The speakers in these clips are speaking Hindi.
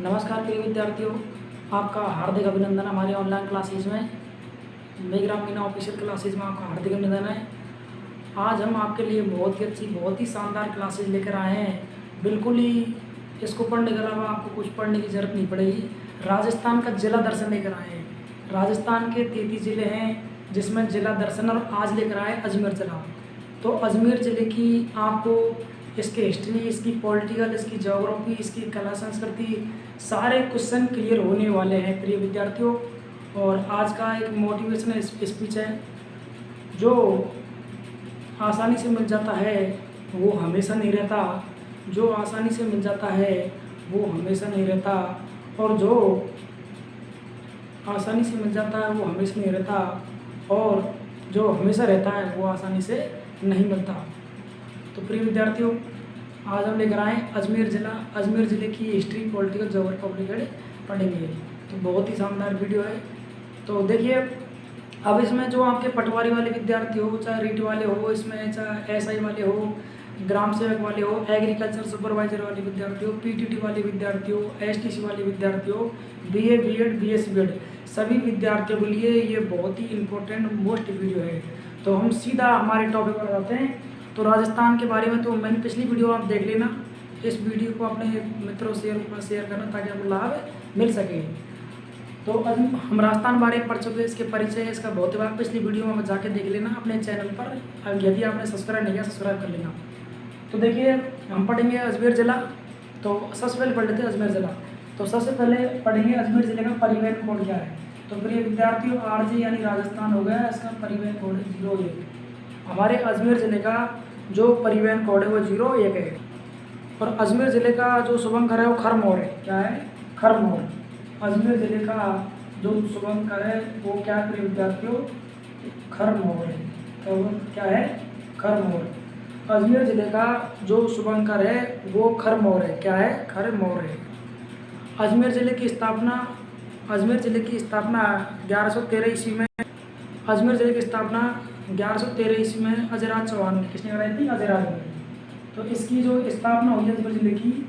नमस्कार प्रिय विद्यार्थियों, आपका हार्दिक अभिनंदन हमारे ऑनलाइन क्लासेज में। मेघराम मीना ऑफिशियल क्लासेज में आपका हार्दिक अभिनंदन है। आज हम आपके लिए बहुत ही अच्छी, बहुत ही शानदार क्लासेज लेकर आए हैं। बिल्कुल ही इसको पढ़ने के अलावा आपको कुछ पढ़ने की ज़रूरत नहीं पड़ेगी। राजस्थान का जिला दर्शन लेकर आए हैं। राजस्थान के 33 ज़िले हैं, जिसमें जिला दर्शन और आज लेकर आए अजमेर जिला। तो अजमेर ज़िले की आपको इसके हिस्ट्री, इसकी पॉलिटिकल, इसकी ज्योग्राफी, इसकी कला संस्कृति, सारे क्वेश्चन क्लियर होने वाले हैं प्रिय विद्यार्थियों। और आज का एक मोटिवेशनल स्पीच है, जो आसानी से मिल जाता है वो हमेशा नहीं रहता, जो आसानी से मिल जाता है वो हमेशा नहीं रहता, और जो आसानी से मिल जाता है वो हमेशा नहीं रहता, और जो हमेशा रहता है वो आसानी से नहीं मिलता। तो प्रिय विद्यार्थियों, आज हम लेकर आए अजमेर ज़िला। अजमेर ज़िले की हिस्ट्री, पॉलिटिकल, ज्योग्राफी पढ़ेंगे। तो बहुत ही शानदार वीडियो है। तो देखिए, अब इसमें जो आपके पटवारी वाले विद्यार्थी हो, चाहे रीट वाले हो, इसमें चाहे एसआई वाले हो, ग्राम सेवक वाले हो, एग्रीकल्चर सुपरवाइजर वाले विद्यार्थी हो, पीटीटी वाले विद्यार्थी हो, एसटीसी वाले विद्यार्थी हो, बीए, बीएड, बीएससी, बीएड, सभी विद्यार्थियों के लिए ये बहुत ही इम्पोर्टेंट मोस्ट वीडियो है। तो हम सीधा हमारे टॉपिक पर आते हैं। तो राजस्थान के बारे में तो मैंने पिछली वीडियो आप देख लेना। इस वीडियो को अपने मित्रों से शेयर करना ताकि आपको लाभ मिल सके। तो हम राजस्थान बारे में पढ़ चुके हैं, इसके परिचय, इसका बहुत भाग पिछली वीडियो में जाके देख लेना अपने चैनल पर। यदि आपने सब्सक्राइब नहीं किया, सब्सक्राइब कर लेना। तो देखिए, हम पढ़ेंगे अजमेर ज़िला। तो सबसे पहले पढ़ लेते हैं अजमेर ज़िला। तो सबसे पहले पढ़ेंगे अजमेर ज़िले का परिवहन कोड क्या है। तो प्रिय विद्यार्थियों, आरजे यानी राजस्थान हो गया, इसका परिवहन कोड 01। हमारे अजमेर ज़िले का जो परिवहन कोड है वो 01 है। और अजमेर ज़िले का जो शुभंकर है वो खरमोर है। क्या है? खरमोर। अजमेर ज़िले का जो शुभंकर है वो क्या है प्रिय विद्यार्थियों? खरमोर है। तो क्या है? खरमोर। अजमेर ज़िले का जो शुभंकर है वो खरमोर है। क्या है? खरमोर है। अजमेर ज़िले की स्थापना 1113 ईस्वी में। अजमेर ज़िले की स्थापना 1113 ईस्वी में अजयराज चौहान ने, किसने कराई थी? अजयराज ने। तो इसकी जो स्थापना हुई अजमेर ज़िले की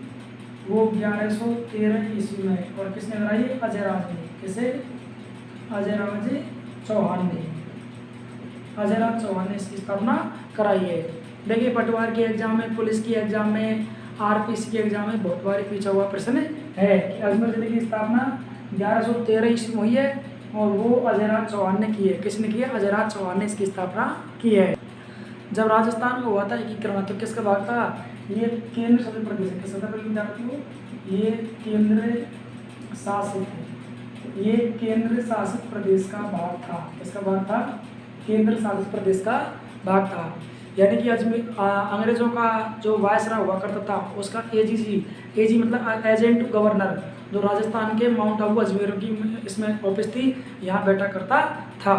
वो 1113 ईस्वी में, और किसने कराई? अजयराज ने। किसे? अजयराज चौहान ने। अजयराज चौहान ने इसकी स्थापना कराई है। देखिए, पटवार के एग्जाम में, पुलिस की एग्जाम में, आरपीसी के एग्जाम में बहुत बार पूछा हुआ प्रश्न है कि अजमेर ज़िले की स्थापना 1113 ईस्वी में हुई है, और वो अजयराज चौहान ने की है। किसने की है? अजयराज चौहान ने इसकी स्थापना की है। जब राजस्थान को हुआ था एकीकरण, तो किसका भाग था? ये केंद्र शासित प्रदेश है। किसका था विद्यार्थियों? ये केंद्र शासित है। ये केंद्र शासित प्रदेश का भाग था। किसका भाग था? केंद्र शासित प्रदेश का भाग था। यानी कि अजमेर अंग्रेजों का जो वायसराय हुआ करता था, उसका एजी मतलब एजेंट गवर्नर, जो राजस्थान के माउंट आबू अजमेर की इसमें ऑफिस थी, यहाँ बैठा करता था।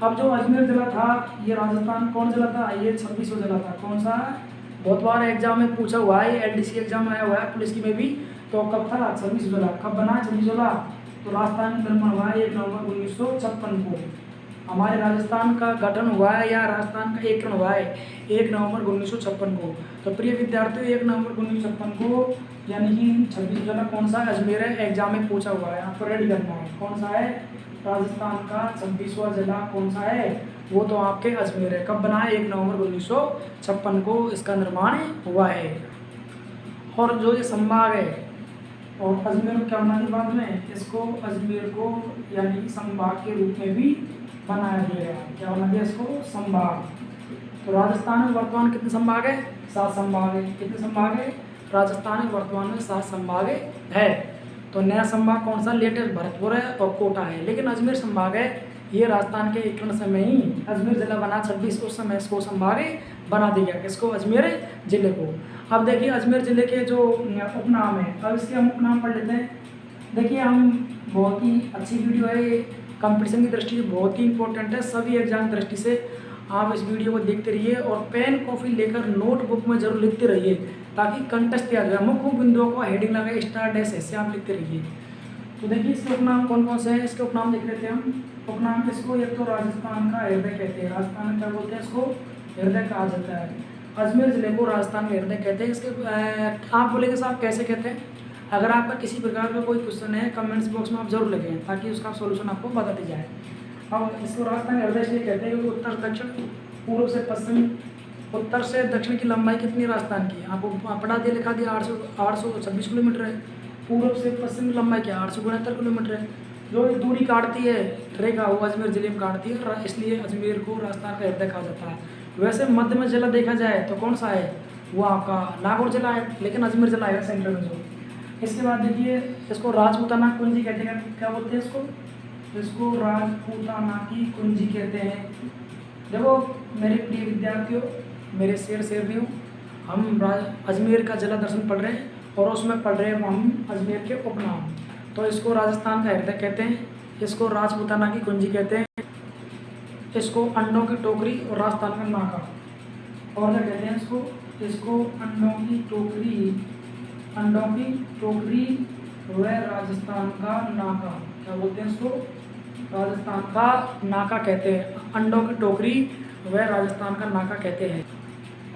अब जो अजमेर जिला था, ये राजस्थान कौन जिला था? ये 26वां जिला था। कौन सा? बहुत बार एग्जाम में पूछा हुआ है, एलडीसी एग्जाम में आया हुआ है, पुलिस की में भी। तो कब था? 26 जिला। कब बना 26 जिला? तो राजस्थान का निर्माण हुआ है 1 नवंबर 1956 को। हमारे राजस्थान का गठन हुआ है या राजस्थान का एकीकरण हुआ है 1 नवंबर 1956 को। तो प्रिय विद्यार्थियों, 1 नवंबर 1956 को, यानी कि 26 जिला कौन सा? अजमेर है। एग्जाम में पूछा हुआ है, आपको रेडी करना है। कौन सा है? राजस्थान का 26वां जिला कौन सा है? वो तो आपके अजमेर है। कब बना है? 1 नवंबर 1956 को इसका निर्माण हुआ है। और जो ये संभाग है, और अजमेर को क्या बना दिया बाद में? इसको अजमेर को यानी संभाग के रूप में भी बनाया गया। क्या बना दिया इसको? संभाग। तो राजस्थान में वर्तमान कितने संभाग है? 7 संभाग है। कितने संभाग है? राजस्थान में वर्तमान में 7 संभाग है। तो नया संभाग कौन सा? लेटेस्ट भरतपुर है और कोटा है। लेकिन अजमेर संभाग है, ये राजस्थान के एकीकरण समय ही अजमेर जिला बना 26, उस समय इसको संभाग बना दिया। किसको? अजमेर जिले को। अब देखिए, अजमेर जिले के जो उपनाम है, अब इसके हम उपनाम पढ़ लेते हैं। देखिए, हम बहुत ही अच्छी वीडियो है ये, कंपटीशन की दृष्टि से बहुत ही इंपॉर्टेंट है। सभी एग्जाम की दृष्टि से आप इस वीडियो को देखते रहिए, और पेन कॉपी लेकर नोटबुक में जरूर लिखते रहिए, ताकि कंटेस्ट याद रहे। मुख्य बिंदुओं को हेडिंग लगाए, स्टार डैश ऐसे आप लिखते रहिए। तो देखिए, इसके उपनाम कौन कौन से हैं? इसके उपनाम देख लेते हैं हम। उपनाम इसको एक तो राजस्थान का हृदय कहते हैं। राजस्थान में क्या बोलते हैं? इसको हृदय कहा जाता है। अजमेर जिले को राजस्थान का हृदय कहते हैं। इसके आप बोलेंगे साहब कैसे कहते हैं? अगर आपका किसी प्रकार का कोई क्वेश्चन है कमेंट्स बॉक्स में आप जरूर लिखें ताकि उसका सॉल्यूशन आपको बता दी जाए। अब इसको राजस्थान हृदय इसलिए कहते हैं क्योंकि उत्तर दक्षिण पूर्व से पश्चिम, उत्तर से दक्षिण की लंबाई कितनी है राजस्थान की, आपको पढ़ा दिया लिखा दिया 826 किलोमीटर है। पूर्व से पश्चिम की लंबाई क्या 869 किलोमीटर है। जो दूरी काटती है रेखा वो अजमेर जिले में काटती है, इसलिए अजमेर को राजस्थान का हृदय कहा जाता है। वैसे मध्य में जिला देखा जाए तो कौन सा है, वो आपका नागौर जिला है, लेकिन अजमेर जिला है सेंटर में जो। इसके बाद देखिए इसको राजपूताना कुंजी कहते हैं, क्या बोलते हैं इसको राजपूताना की कुंजी कहते हैं। देखो मेरे प्रिय विद्यार्थियों, मेरे शेरनियों, हम अजमेर का जिला दर्शन पढ़ रहे हैं और उसमें पढ़ रहे हैं हम अजमेर के उपनाम। तो इसको राजस्थान का हृदय कहते हैं, इसको राजपूताना की कुंजी कहते हैं, इसको अंडों की टोकरी और राजस्थान का नाका, और क्या कहते हैं इसको अंडों की टोकरी व राजस्थान का नाका। क्या बोलते हैं इसको, राजस्थान का नाका कहते हैं, अंडों की टोकरी व राजस्थान का नाका कहते हैं।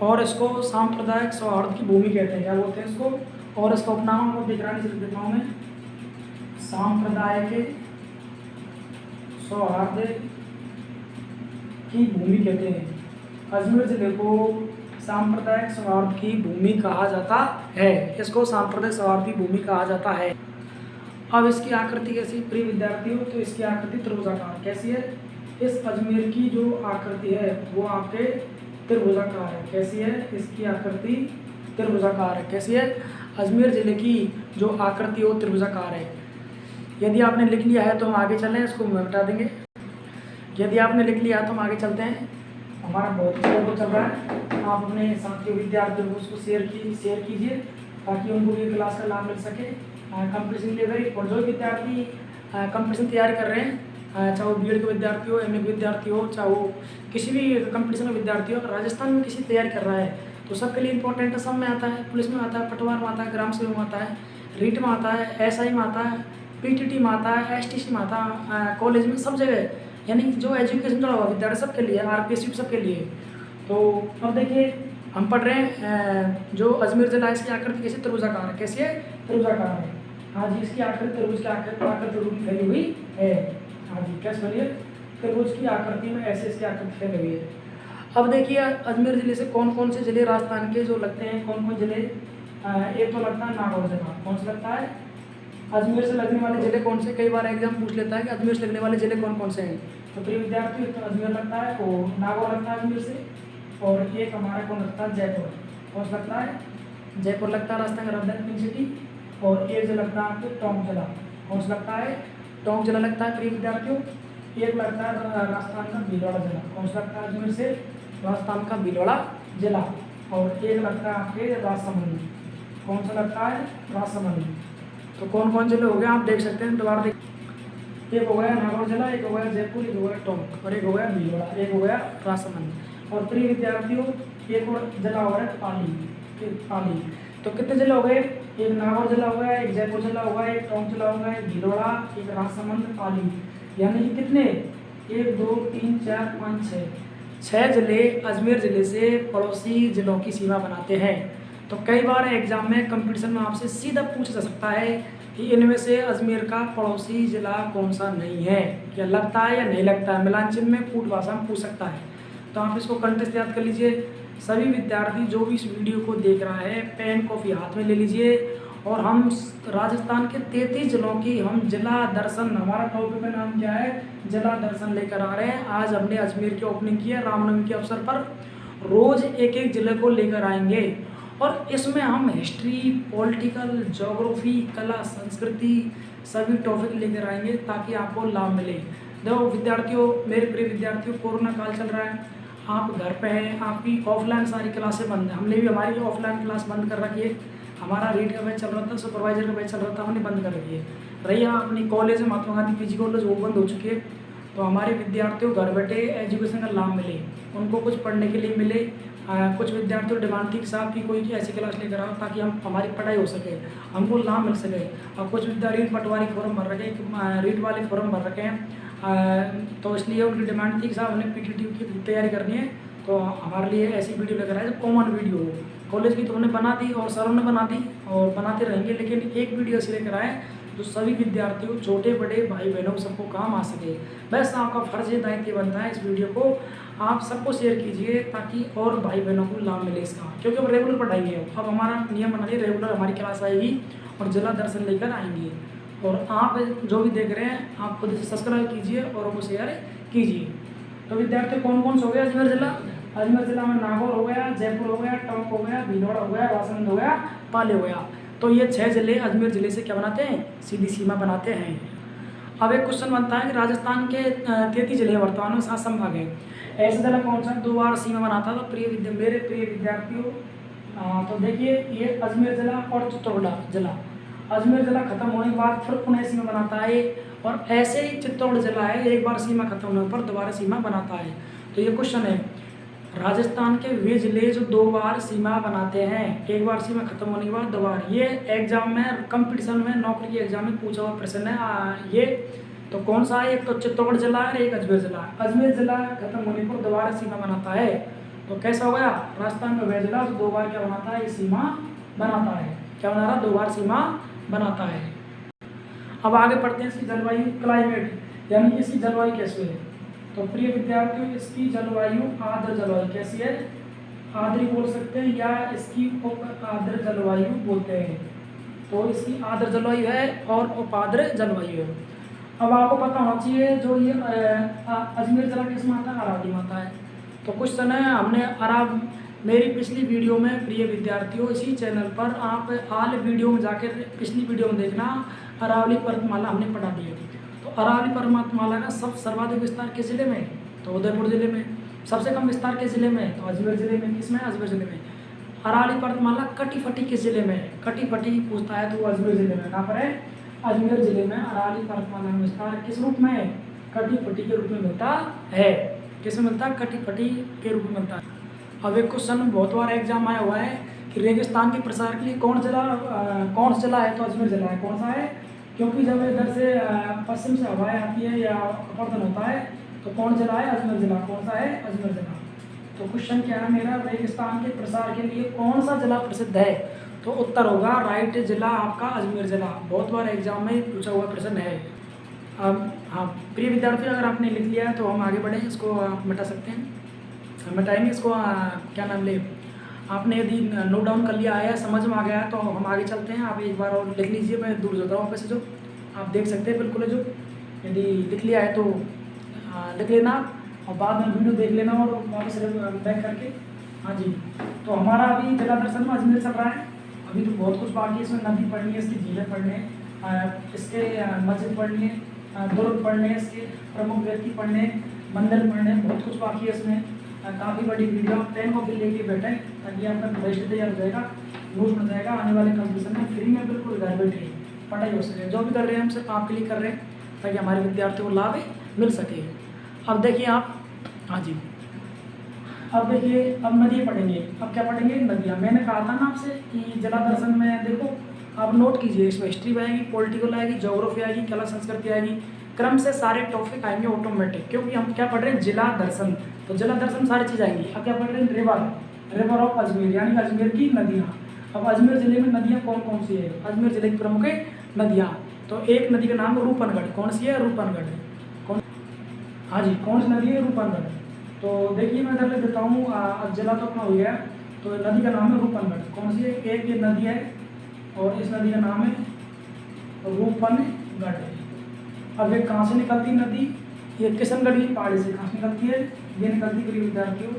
और इसको सांप्रदायिक सौहार्द की भूमि कहते हैं, क्या बोलते हैं इसको, और इसका उपनाम को दिख रहा है सिर्फ देता हूँ मैं, सांप्रदायिक सौहार्द की भूमि कहते हैं। अजमेर जिले को सांप्रदायिक सौहार्द की भूमि कहा जाता है, इसको सांप्रदायिक सौहार्द की भूमि कहा जाता है। अब इसकी आकृति कैसी प्रिय विद्यार्थियों, तो इसकी आकृति त्रिभुजाकार कैसी है, इस अजमेर की जो आकृति है वो आपके त्रिभुजाकार है। कैसी है इसकी आकृति, त्रिभुजाकार है। कैसी है, अजमेर जिले की जो आकृति है वो त्रिभुजाकार है। यदि आपने लिख लिया है तो हम आगे चलें, इसको मैं बता देंगे। यदि आपने लिख लिया है तो हम आगे चलते हैं। हमारा बहुत अच्छा चल रहा है, आप अपने साथियों विद्यार्थियों को उसको शेयर कीजिए ताकि उनको भी क्लास का लाभ मिल सके। कंपटीशन लेवल और जो विद्यार्थी कंपटीशन तैयारी कर रहे हैं, चाहे वो बीएड के विद्यार्थी हो, एमए के विद्यार्थी हो, चाहे वो किसी भी कंपटीशन का विद्यार्थी हो, राजस्थान में किसी तैयारी कर रहा है तो सबके लिए इंपॉर्टेंट है। सब में आता है, पुलिस में आता है, पटवार में आता है, ग्राम सेवक में आता है, रीट में आता है, एसआई में आता है, पीटीटी में आता है, एसटीसी में आता है, कॉलेज में, सब जगह, यानी जो एजुकेशन जुड़ा हुआ विद्यार्थी सबके लिए, आरपीएससी सबके लिए। तो अब देखिए हम पढ़ रहे हैं जो अजमेर जिला है, इसकी आकृति कैसी त्रिभुजाकार है। कैसी है, त्रिभुजाकार है। हाँ जी, इसकी आकृति त्रिभुज की आकृति रूप में फैली हुई है। हाँ जी, कैसे फैली है, त्रिभुज की आकृति में ऐसे इसकी आकृति फैली हुई है। अब देखिए अजमेर जिले से कौन कौन से जिले राजस्थान के जो लगते हैं, कौन कौन जिले, एक तो लगता है नागौर जिला। कौन सा लगता है, अजमेर से लगने वाले जिले कौन से, कई बार एग्जाम पूछ लेता है कि अजमेर से लगने वाले जिले कौन कौन से हैं। तो प्रिय विद्यार्थी, तो अजमेर लगता है, और नागौर लगता है अजमेर से, और एक हमारा कौन लगता है, जयपुर। कौन सा लगता है, जयपुर लगता है राजस्थान का राजधानी सिटी, और एक जो लगता है आपको टोंक जिला। कौन सा लगता है, टोंक जिला लगता है प्रिय विद्यार्थियों। एक लगता है राजस्थान का भीलवाड़ा जिला। कौन सा लगता है अजमेर से, राजस्थान का भीलवाड़ा जिला। और एक लगता है आपके राजसमंद। कौन सा लगता है, राजसमंद। तो कौन कौन जिले हो गए आप देख सकते हैं, दोबारा देख, एक हो गया नागौर जिला, एक हो गया जयपुर, एक हो गया टोंक, और एक हो गया भीलवाड़ा, एक हो गया राजसमंद। और प्रिय विद्यार्थियों एक और जिला हो गया पाली। तो कितने जिले हो गए, एक नागौर जिला हो गया, एक जयपुर जिला हो गया, एक टोंक जिला हो गया, एक भीलवाड़ा, एक राजसमंद, पाली। यानी कितने, 1 2 3 4 5 6 जिले अजमेर जिले से पड़ोसी जिलों की सीमा बनाते हैं। तो कई बार एग्जाम में कंपटीशन में आपसे सीधा पूछा जा सकता है कि इनमें से अजमेर का पड़ोसी जिला कौन सा नहीं है, क्या लगता है या नहीं लगता है, मिलान चिन्ह में कूट भाषा में पूछ सकता है। तो आप इसको कंटेस्ट याद कर लीजिए। सभी विद्यार्थी जो भी इस वीडियो को देख रहा है, पेन कॉपी हाथ में ले लीजिए, और हम राजस्थान के 33 जिलों की हम जिला दर्शन, हमारा टॉपिक का नाम क्या है, जिला दर्शन लेकर आ रहे हैं। आज हमने अजमेर की ओपनिंग की है, रामनवमी के अवसर पर रोज़ एक एक जिले को लेकर आएंगे, और इसमें हम हिस्ट्री, पॉलिटिकल, ज्योग्राफी, कला, संस्कृति सभी टॉपिक लेकर आएंगे ताकि आपको लाभ मिले। देखो विद्यार्थियों, मेरे प्रिय विद्यार्थियों, कोरोना काल चल रहा है, आप घर पे हैं, आपकी ऑफलाइन सारी क्लासें बंद हैं। हमने भी हमारी ऑफलाइन क्लास बंद कर रखी है। हमारा रीड का बैच चल रहा था, सुपरवाइजर का बैच चल रहा था, हमने बंद कर रखी है। रही अपनी कॉलेज है, महात्मा गांधी पीजी कॉलेज, वो बंद हो चुकी है। तो हमारे विद्यार्थियों घर बैठे एजुकेशन का लाभ मिले, उनको कुछ पढ़ने के लिए मिले। कुछ विद्यार्थियों डिमांड थी कि साहब की कोई ऐसी क्लास लेकर आओ ताकि हम हमारी पढ़ाई हो सके, हमको लाभ मिल सके। और कुछ विद्यार्थी पटवारी फॉर्म भर रखे, रीट वाले फॉर्म भर रखे हैं, तो इसलिए उनकी डिमांड थी कि साहब हमें पीटीटी की तैयारी करनी है, तो हमारे लिए ऐसी वीडियो लेकर आए जो कॉमन वीडियो हो। कॉलेज की तो हमने बना दी और सरों ने बना दी और बनाते रहेंगे, लेकिन एक वीडियो ऐसे लेकर आए जो सभी विद्यार्थियों, छोटे बड़े भाई बहनों सबको काम आ सके। बस आपका फर्ज ये दायित्व बनता है इस वीडियो को आप सबको शेयर कीजिए ताकि और भाई बहनों को लाभ मिले इसका, क्योंकि अब रेगुलर पढ़ाई है। अब हमारा नियम बना दिया, रेगुलर हमारी क्लास आएगी और जिला दर्शन लेकर आएंगे। और आप जो भी देख रहे हैं आप खुद से सब्सक्राइब कीजिए और उनको शेयर कीजिए। तो विद्यार्थी कौन कौन से हो गया अजमेर जिला? अजमेर जिला में नागौर हो गया, जयपुर हो गया, टोंक हो गया, भीलवाड़ा हो गया, राजसमंद हो गया, पाले हो गया। तो ये 6 जिले अजमेर ज़िले से क्या बनाते हैं? सीधी सीमा बनाते हैं। अब एक क्वेश्चन बनता है कि राजस्थान के 33 जिले वर्तमान में 7 संभाग है, ऐसा जिला कौन सा 2 बार सीमा बनाता था? मेरे प्रिय विद्यार्थियों, तो देखिए ये अजमेर जिला और चित्तौड़गढ़ जिला। अजमेर जिला खत्म होने के बाद फिर पुनः सीमा बनाता है, और ऐसे ही चित्तौड़गढ़ जिला है एक बार सीमा खत्म होने पर दोबारा सीमा बनाता है। तो ये क्वेश्चन है, राजस्थान के वे जिले जो 2 बार सीमा बनाते हैं, एक बार सीमा खत्म होने के बाद दोबारा, ये एग्जाम में कंपटीशन में नौकरी के एग्जाम में पूछा हुआ प्रश्न है। ये तो कौन सा है? एक तो चित्तौड़गढ़ जिला है, एक अजमेर जिला। अजमेर जिला खत्म होने पर दोबारा सीमा बनाता है, तो कैसा हो गया? राजस्थान का वह जिला जो 2 बार क्या बनाता है? सीमा बनाता है। क्या बना रहा? 2 बार सीमा बनाता है। अब आगे पढ़ते हैं इसकी जलवायु, क्लाइमेट, यानी इसकी जलवायु कैसी है। तो प्रिय विद्यार्थियों, इसकी जलवायु आर्द्र जलवायु कैसी है? आर्द्री बोल सकते हैं या इसकी उप आर्द्र जलवायु बोलते हैं। तो इसकी आर्द्र जलवायु है और उपाद्र जलवायु है। अब आपको पता होना चाहिए जो ये अजमेर जिला किस में आता है? अरावली में आता है। तो कुछ समय हमने मेरी पिछली वीडियो में प्रिय विद्यार्थियों इसी चैनल पर आप हाल वीडियो में जाकर पिछली वीडियो में देखना, अरावली पर्वतमाला हमने पढ़ा दी है। तो अरावली पर्वतमाला का सर्वाधिक विस्तार किस जिले में? तो उदयपुर जिले में। सबसे कम विस्तार किस जिले में? तो अजमेर जिले में। किसमें? अजमेर जिले में। अरावली पर्वतमाला कटी फटी किस जिले में? कटी फटी पूछता है तो वो अजमेर जिले में। कहाँ पर है? अजमेर जिले में। अरावली पर्वतमाला का विस्तार किस रूप में? कटी फटी के रूप में मिलता है। किस में मिलता है? कटी फटी के रूप में मिलता है। अब एक क्वेश्चन बहुत बार एग्जाम आया हुआ है कि रेगिस्तान के प्रसार के लिए कौन सा जिला है? तो अजमेर जिला है। कौन सा है? क्योंकि जब इधर से पश्चिम से हवाएं आती है या अपरदन होता है तो कौन जिला है? अजमेर जिला। कौन सा है? अजमेर जिला। तो क्वेश्चन क्या है मेरा, रेगिस्तान के प्रसार के लिए कौन सा जिला प्रसिद्ध है? तो उत्तर होगा राइट जिला आपका अजमेर जिला। बहुत बार एग्जाम में पूछा हुआ प्रश्न है। अब हाँ प्रिय विद्यार्थी, अगर आपने लिख लिया है तो हम आगे बढ़ें, इसको मिटा सकते हैं, मिटाएंगे इसको। क्या नाम ले, आपने यदि नोट डाउन कर लिया है, समझ में आ गया है तो हम आगे चलते हैं। आप एक बार और लिख लीजिए, मैं दूर जाता हूँ वैसे जो आप देख सकते हैं बिल्कुल। जो यदि लिख लिया है तो लिख लेना और बाद में वीडियो देख लेना और वापस बैक करके। हाँ जी, तो हमारा अभी जिला दर्शन में अजमेर चल रहा है। अभी तो बहुत कुछ बाकी है, इसमें नदी पढ़नी है, इसकी झीलें पढ़नी है, इसके मस्जिद पढ़नी है, दुर्ग पढ़ने, इसके प्रमुख व्यक्ति पढ़ने, मंदिर पढ़ने, बहुत कुछ बाकी है इसमें। काफ़ी बड़ी वीडियो, आप पेन कॉपी लेके बैठे ताकि आपका बेस्ट तैयार हो जाएगा, नोट बन जाएगा। आने वाले कंपटीशन में फ्री में बिल्कुल घर बैठे पढ़ाई हो सके। जो भी कर रहे हैं हम सिर्फ आपके लिए कर रहे हैं ताकि हमारे विद्यार्थियों को लाभ मिल सके। अब देखिए आप, हाँ जी, अब देखिए अब नदियाँ पढ़ेंगे। अब क्या पढ़ेंगे? नदियाँ। मैंने कहा था ना आपसे कि जिला दर्शन में देखो आप नोट कीजिए, इसमें हिस्ट्री आएगी, पॉलिटिकल आएगी, ज्योग्राफी आएगी, कला संस्कृति आएगी, क्रम से सारे टॉपिक आएंगे ऑटोमेटिक, क्योंकि हम क्या पढ़ रहे हैं? जिला दर्शन। तो जिला दर्शन सारी चीज़ आएंगी। अब क्या पढ़ रहे हैं? रिवर ऑफ अजमेर, यानी अजमेर की नदियाँ। अब अजमेर जिले में नदियाँ कौन कौन सी है? अजमेर जिले की प्रमुख नदियाँ, तो एक नदी का नाम है रूपनगढ़। कौन सी है? रूपनगढ़। कौन? हाँ जी, कौन सी नदी है? रूपनगढ़। तो देखिए मैं इधर लिख देता हूँ, जिला तो अपना हो गया। तो नदी का नाम है रूपनगढ़। कौन सी है? एक ये नदी है और इस नदी का नाम है रूपनगढ़। अब ये कहाँ से निकलती नदी? ये किशनगढ़ की पहाड़ी से। कहाँ से निकलती है? ये निकलती है विद्यार्थियों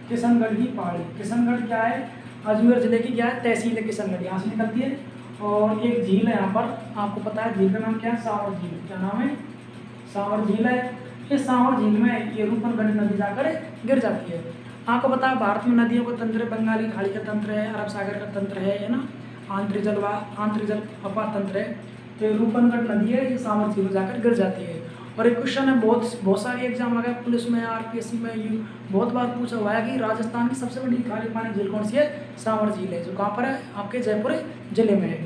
किशनगढ़ की पहाड़ी। किशनगढ़ क्या है? अजमेर जिले की क्या है? तहसील है किशनगढ़, यहाँ से निकलती है। और एक झील है यहाँ पर, आपको पता है झील का नाम क्या है? सांवर झील। क्या नाम है? सांवर झील है। इस सांवर झील में ये रूपनगढ़ नदी जाकर गिर जाती है। आपको पता है भारत में नदियों का तंत्र, बंगाली खाड़ी का तंत्र है, अरब सागर का तंत्र है ना, आंतरिक जल अपार तंत्र है। तो ये रूपनगढ़ नदी है, ये सांवर झील में जाकर गिर जाती है। और एक क्वेश्चन है, बहुत सारे एग्जाम आ गए, पुलिस में, आरपीएससी में, यू बहुत बार पूछा हुआ है कि राजस्थान की सबसे बड़ी खारी पानी झील कौन सी है? सांवर झील है, जो कहाँ पर है? आपके जयपुर जिले में है।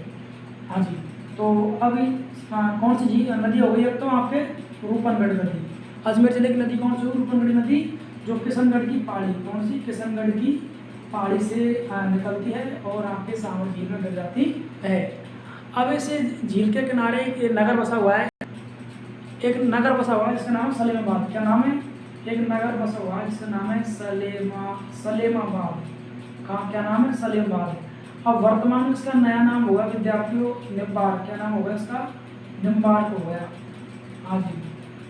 हाँ जी, तो अभी कौन सी झील नदी हो गई? अब तो आपके रूपनगढ़ नदी। अजमेर जिले की नदी कौन सी? रूपनगढ़ नदी, जो किशनगढ़ की पहाड़ी। कौन सी? किशनगढ़ की पहाड़ी से निकलती है और आपके सावर झील में गिर जाती है। अब इस झील के किनारे एक नगर बसा हुआ है, एक नगर बसा हुआ है जिसका नाम सलेमाबाद। क्या नाम है? एक नगर बसा हुआ है जिसका नाम है सलेमाबाद। कहाँ? क्या नाम है? सलेमाबाद। अब वर्तमान में इसका नया नाम होगा विद्यार्थियों निम्बार्क। क्या नाम होगा इसका? निम्बार्क हो गया। हाँ जी,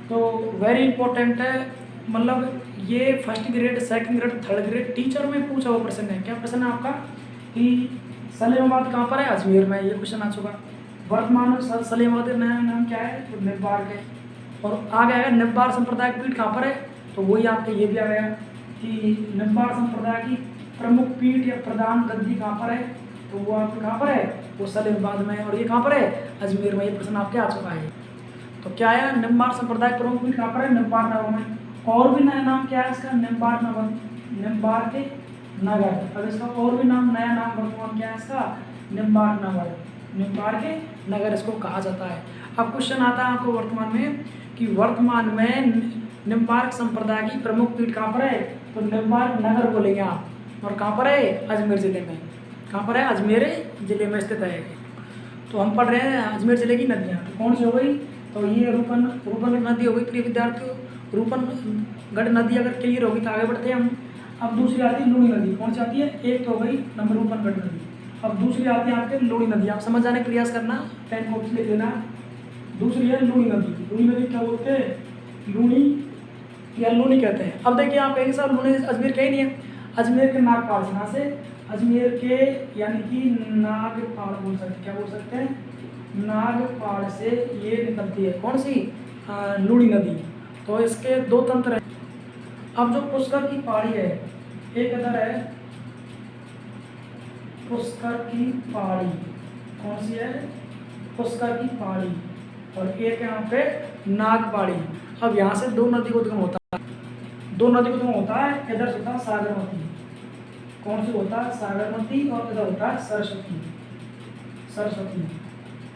तो वेरी इंपॉर्टेंट है, मतलब ये first grade, second grade, third grade teacher में पूछा हुआ प्रश्न है। क्या प्रश्न है आपका? कि सलेमाबाद कहाँ पर है? अजमेर में। ये क्वेश्चन आ चुका। वर्तमान में सलेमाबाद का नया नाम क्या है? तो निम्बार्क है। और आगे आएगा निम्बार्क संप्रदाय की पीठ कहाँ पर है? तो वही आपके ये भी आ गया कि निम्बार्क संप्रदाय की प्रमुख पीठ या प्रधान गद्दी कहाँ पर है? तो वो आपके कहाँ पर है? वो सलेमाबाद में है। और ये कहाँ पर है? अजमेर में। ये प्रश्न आपके आ चुका है। तो क्या है? निम्बार्क संप्रदाय प्रमुख पीठ कहाँ पर है? निम्बार्क नगर में। और भी नया नाम क्या है इसका? निम्बार्क नगर, निम्बार्क नगर। अब इसका और भी नाम, नया नाम वर्तमान क्या है इसका? निम्बार्क नगर, निम्बार्क नगर इसको कहा जाता है। अब क्वेश्चन आता है आपको वर्तमान में कि वर्तमान में निम्बार्क संप्रदाय की प्रमुख पीठ कहाँ पर है? तो निम्बार्क नगर बोलेंगे आप। और कहाँ पर है? अजमेर जिले में। कहाँ पर है? अजमेर जिले में स्थित है। तो हम पढ़ रहे हैं अजमेर जिले की नदियाँ। तो कौन सी हो गई? तो ये रूपनगढ़ नदी हो गई प्रिय विद्यार्थियों। रूपनगढ़ नदी अगर क्लियर होगी तो आगे बढ़ते हैं हम। अब दूसरी आती है लूणी नदी। कौन सी आती है? एक तो हो गई नंबर रूपनगढ़ नदी। अब दूसरी आती है आपके लूणी नदी। आप समझ जाने का प्रयास करना, पेन कॉपी ले लेना। दूसरी है लूणी नदी। लूणी नदी क्या बोलते हैं? लूणी या लूणी कहते हैं। अब देखिए आप कहेंगे सर लूणी अजमेर कहीं नहीं है। अजमेर के नागपाल से, से अजमेर के यानी कि नागपाल बोल सकते, क्या बोल सकते हैं? नागपाल से ये निकलती है कौन सी? लूणी नदी। तो इसके दो तंत्र हैं। अब जो पुष्कर की पहाड़ी है, एक इधर है पुष्कर की पहाड़ी। कौन सी है? पुष्कर की पहाड़ी। और एक यहाँ पे नाग पहाड़ी। अब यहाँ से दो नदी का उद्गम होता है। दो नदी का उद्गम होता है, इधर से होता है सागरमती। कौन सी होता है? सागरमती। और इधर होता है सरस्वती। सरस्वती।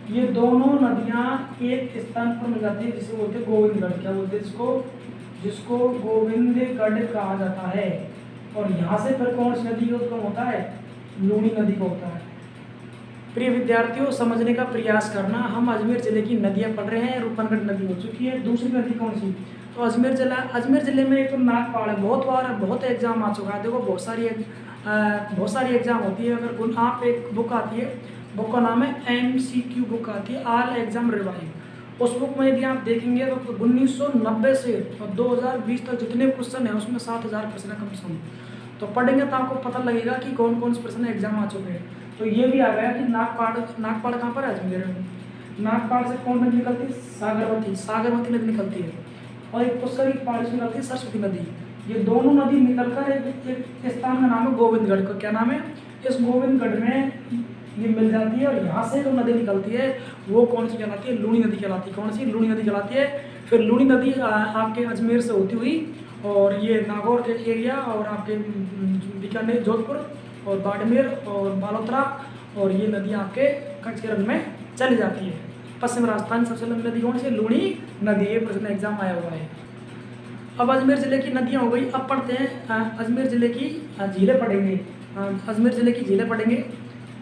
ये दोनों नदियाँ एक स्थान पर मिल जाती है जिसे बोलते हैं गोविंदगढ़। क्या बोलते हैं इसको? जिसको गोविंदगढ़ कहा जाता है। और यहाँ से फिर कौन सी नदी का उद्गम होता है? लूणी नदी का होता है। प्रिय विद्यार्थियों समझने का प्रयास करना। हम अजमेर जिले की नदियाँ पढ़ रहे हैं। रूपनगढ़ नदी हो चुकी है। दूसरी नदी कौन सी? तो अजमेर जिले में एक तो नागपाल है। बहुत बार बहुत एग्जाम आ चुका है। देखो बहुत सारी एग्जाम होती है। अगर आप एक बुक आती है, बुक का नाम है MCQ बुक आती है, ऑल एग्जाम रिवाइव। उस बुक में यदि आप देखेंगे तो 1990 से और 2020 तक जितने क्वेश्चन हैं उसमें 7000 प्रश्न कम से कम। तो पढ़ेंगे तो आपको पता लगेगा कि कौन कौन से प्रश्न एग्जाम आ चुके हैं। तो ये भी आ गया कि नागपाल कहाँ पर है? अजमेर में। नागपाल से कौन नदी निकलती है? सागरमती नदी निकलती है। और एक पुष्कर की पहाड़ी से निकलती है सरस्वती नदी। ये दोनों नदी निकलकर एक स्थान का नाम है गोविंदगढ़ का। क्या नाम है? इस गोविंदगढ़ में ये मिल जाती है। और यहाँ से जो नदी निकलती है वो कौन सी कहलाती है? लूणी नदी कहलाती है। कौन सी? लूणी नदी कहलाती है। फिर लूणी नदी आपके अजमेर से होती हुई और ये नागौर के एरिया और आपके बीकानेर, जोधपुर और बाड़मेर और बालोतरा और ये नदी आपके कच्छ में चली जाती है। पश्चिम राजस्थान सबसे लंबी नदी कौन सी? लूणी नदी। ये प्रश्न एग्जाम आया हुआ है। अब अजमेर ज़िले की नदियाँ हो गई। अब पढ़ते हैं अजमेर ज़िले की झीलें पढ़ेंगे। अजमेर ज़िले की झीलें पढ़ेंगे।